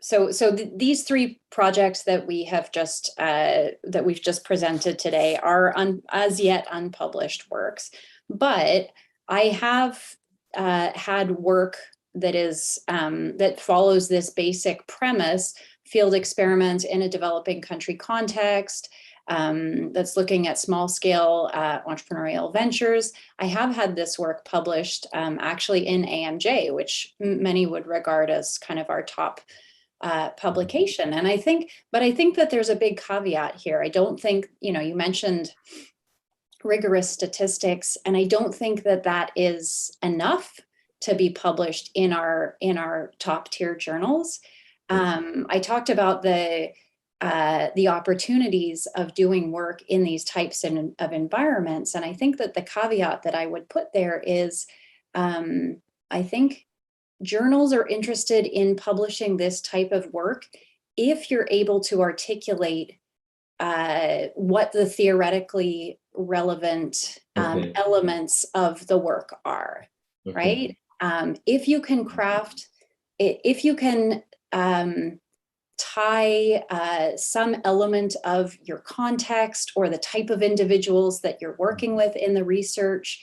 So these three projects that we have just that we've just presented today are as yet unpublished works, but I have had work that is that follows this basic premise: field experiment in a developing country context. That's looking at small scale entrepreneurial ventures. I have had this work published actually in AMJ, which many would regard as kind of our top publication. And I think that there's a big caveat here. I don't think, you know, you mentioned rigorous statistics, and I don't think that that is enough to be published in our top tier journals. I talked about the opportunities of doing work in these types of environments, and I think that the caveat that I would put there is, I think journals are interested in publishing this type of work if you're able to articulate what the theoretically relevant elements of the work are, right? If you can craft, if you can tie some element of your context or the type of individuals that you're working with in the research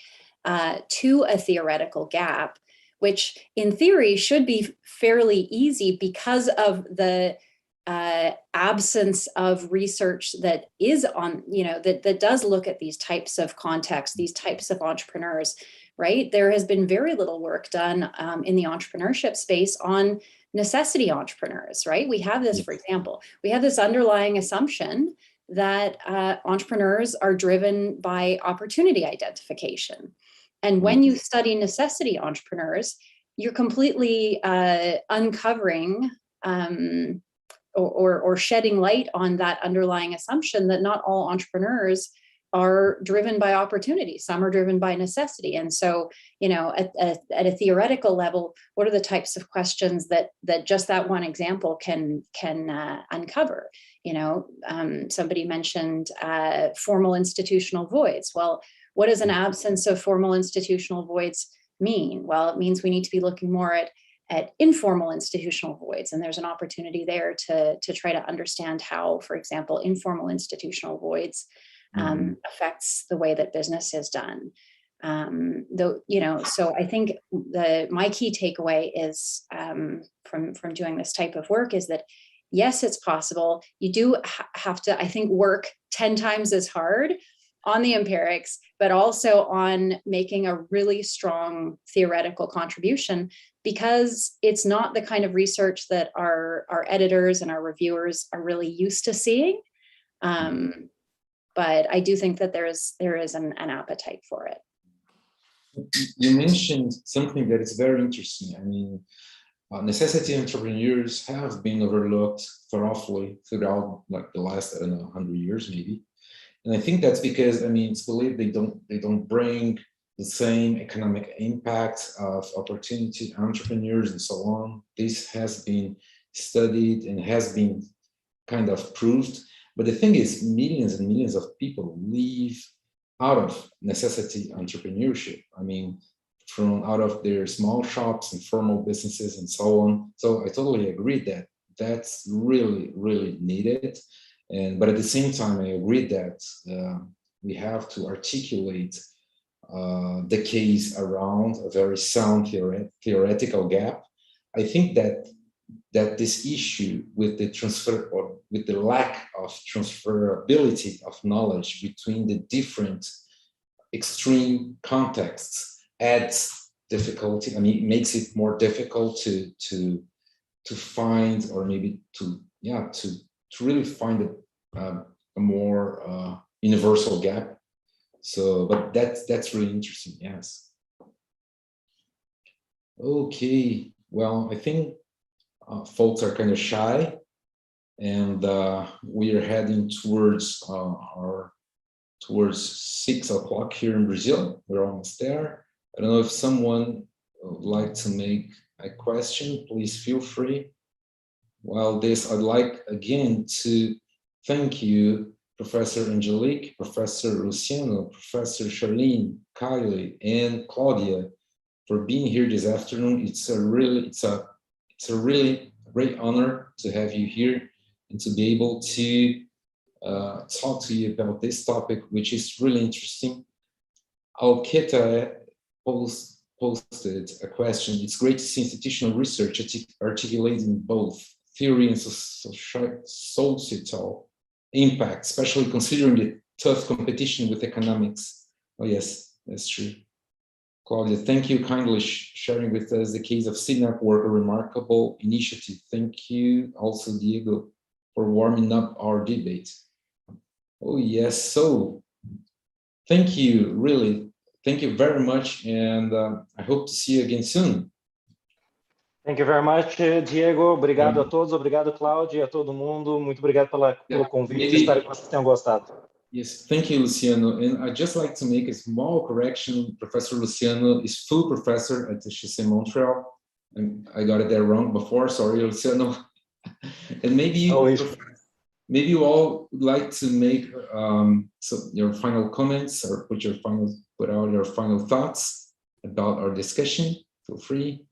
to a theoretical gap, which in theory should be fairly easy because of the absence of research that is on, you know, that does look at these types of contexts, these types of entrepreneurs, right? There has been very little work done in the entrepreneurship space on necessity entrepreneurs, right? We have this, for example, we have this underlying assumption that entrepreneurs are driven by opportunity identification. And when you study necessity entrepreneurs, you're completely uncovering or shedding light on that underlying assumption that not all entrepreneurs are driven by opportunity. Some are driven by necessity. And so, you know, at a theoretical level, what are the types of questions that just that one example can uncover? You know, somebody mentioned formal institutional voids. Well, what does an absence of formal institutional voids mean? Well, it means we need to be looking more at informal institutional voids. And there's an opportunity there to try to understand how, for example, informal institutional voids affects the way that business is done. Though, you know, so I think my key takeaway is from doing this type of work is that, yes, it's possible. You do have to, I think, work 10 times as hard on the empirics, but also on making a really strong theoretical contribution, because it's not the kind of research that our editors and our reviewers are really used to seeing. But I do think that there is an appetite for it. You mentioned something that is very interesting. I mean, necessity entrepreneurs have been overlooked thoroughly throughout like the last, I don't know, 100 years maybe. And I think that's because, I mean, it's believed they don't bring the same economic impact of opportunity entrepreneurs and so on. This has been studied and has been kind of proved. But the thing is, millions and millions of people live out of necessity entrepreneurship. I mean, out of their small shops and formal businesses and so on. So I totally agree that that's really, really needed. But at the same time, I agree that we have to articulate the case around a very sound theoretical gap. I think that this issue with the transfer or with the lack of transferability of knowledge between the different extreme contexts adds difficulty. I mean, it makes it more difficult to find, or maybe to really find a more universal gap. So, but that's really interesting. Yes. Okay. Well, I think folks are kind of shy, and we are heading towards towards 6 o'clock here in Brazil. We're almost there. I don't know if someone would like to make a question, please feel free. While this, I'd like again to thank you, Professor Angelique, Professor Luciano, Professor Charlene, Kylie, and Claudia for being here this afternoon. It's a really great honor to have you here and to be able to talk to you about this topic, which is really interesting. Alketa posted a question. It's great to see institutional research articulating both theory and societal impact, especially considering the tough competition with economics. Oh yes, that's true. Claudia, thank you kindly sharing with us the case of Seed Network, a remarkable initiative. Thank you also, Diego, for warming up our debate. Oh yes, so thank you, really. Thank you very much, and I hope to see you again soon. Thank you very much, Diego. Obrigado a todos, obrigado, Cláudia, a todo mundo. Muito obrigado pelo convite. Espero que vocês tenham gostado. Yes, thank you, Luciano. And I'd just like to make a small correction. Professor Luciano is full professor at the HEC Montréal. And I got it there wrong before. Sorry, Luciano. And maybe you all would like to make your final comments or put out your final thoughts about our discussion. Feel free.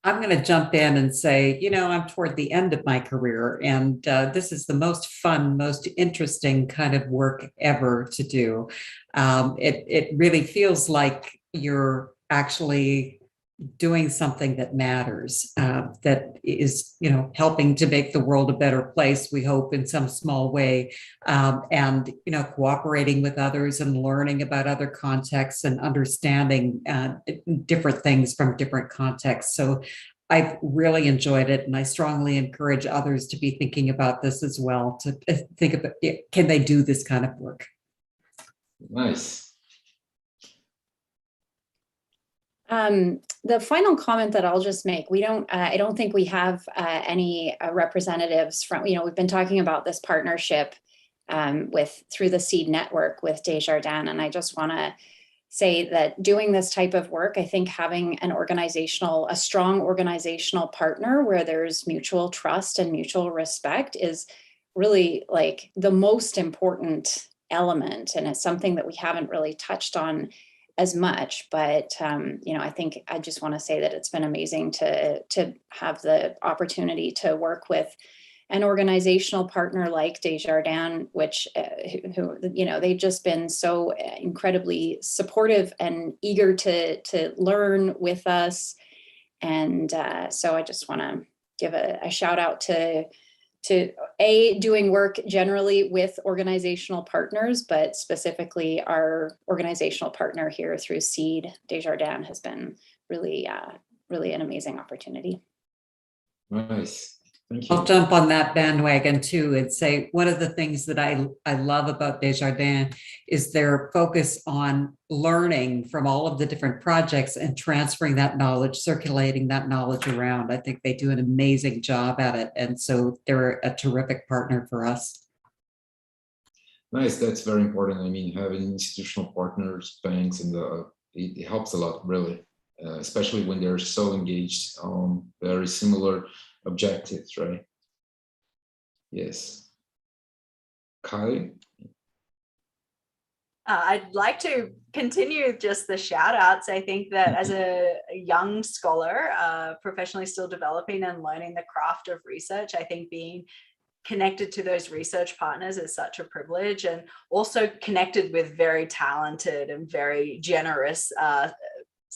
I'm going to jump in and say, you know, I'm toward the end of my career, and this is the most fun, most interesting kind of work ever to do. It really feels like you're actually doing something that matters, that is, you know, helping to make the world a better place, we hope, in some small way, and, you know, cooperating with others and learning about other contexts and understanding different things from different contexts. So I've really enjoyed it, and I strongly encourage others to be thinking about this as well, to think about, can they do this kind of work? Nice. The final comment that I'll just make, I don't think we have any representatives from, you know, we've been talking about this partnership through the Seed Network with Desjardins, and I just want to say that doing this type of work, I think having a strong organizational partner where there's mutual trust and mutual respect is really like the most important element, and it's something that we haven't really touched on as much, but you know, I think I just want to say that it's been amazing to have the opportunity to work with an organizational partner like Desjardins, which who you know, they've just been so incredibly supportive and eager to learn with us, and so I just want to give a shout out to doing work generally with organizational partners, but specifically our organizational partner here through Seed, Desjardins, has been really an amazing opportunity. Nice. Thank you. I'll jump on that bandwagon too and say one of the things that I love about Desjardins is their focus on learning from all of the different projects and transferring that knowledge, circulating that knowledge around. I think they do an amazing job at it. And so they're a terrific partner for us. Nice, that's very important. I mean, having institutional partners, banks, and it helps a lot, really, especially when they're so engaged on very similar objectives, right? Yes. Kylie? I'd like to continue just the shout outs. I think that as a young scholar, professionally still developing and learning the craft of research, I think being connected to those research partners is such a privilege, and also connected with very talented and very generous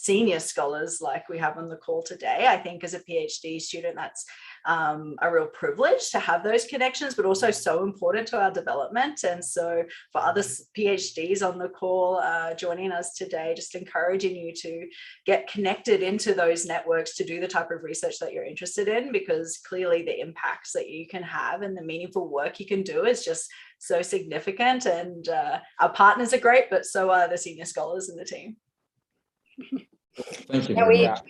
senior scholars like we have on the call today. I think as a PhD student, that's a real privilege to have those connections, but also so important to our development. And so for other PhDs on the call joining us today, just encouraging you to get connected into those networks to do the type of research that you're interested in, because clearly the impacts that you can have and the meaningful work you can do is just so significant. And our partners are great, but so are the senior scholars in the team. Thank you. Yeah, very much.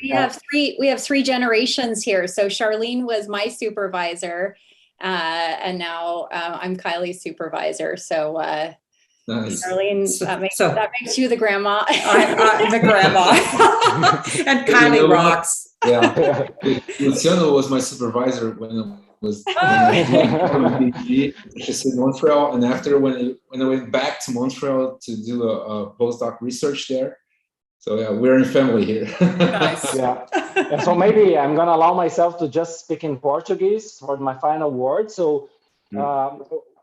we have three generations here. So Charlene was my supervisor, and now I'm Kylie's supervisor. So Nice. Charlene, that makes you the grandma. I'm the grandma. And Kylie rocks. Yeah. Luciano was my supervisor when I was she's in Montreal, and after when I went back to Montreal to do a postdoc research there. So yeah, we're in family here. Nice. Yeah. And so maybe I'm going to allow myself to just speak in Portuguese for my final word. So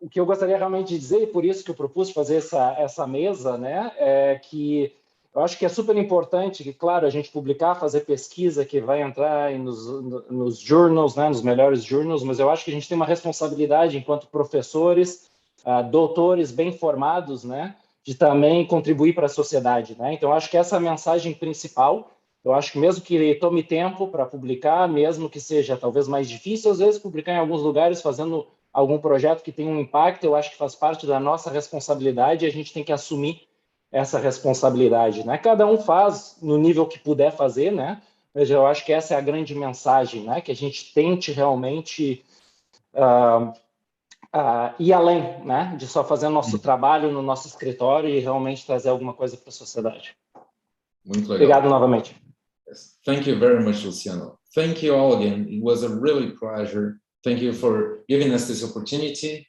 o que eu gostaria realmente de dizer, e por isso que eu propus fazer essa mesa, né, é que eu acho que é super importante que, claro, a gente publicar, fazer pesquisa que vai entrar nos journals, né, nos melhores journals, mas eu acho que a gente tem uma responsabilidade enquanto professores, doutores bem formados, né, de também contribuir para a sociedade, né? Então, eu acho que essa é a mensagem principal. Eu acho que mesmo que tome tempo para publicar, mesmo que seja talvez mais difícil, às vezes, publicar em alguns lugares fazendo algum projeto que tenha um impacto, eu acho que faz parte da nossa responsabilidade e a gente tem que assumir essa responsabilidade, né? Cada um faz no nível que puder fazer, né? Mas eu acho que essa é a grande mensagem, né? Que a gente tente realmente ir além, né? De só fazer nosso trabalho no nosso escritório e realmente trazer alguma coisa para a sociedade. Muito legal. Obrigado novamente. Yes. Thank you very much, Luciano. Thank you all again. It was a really pleasure. Thank you for giving us this opportunity,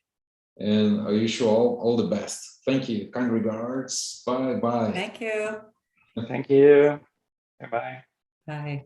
and I wish you all the best. Thank you. Kind regards. Bye bye. Thank you. Thank you. Bye bye. Bye.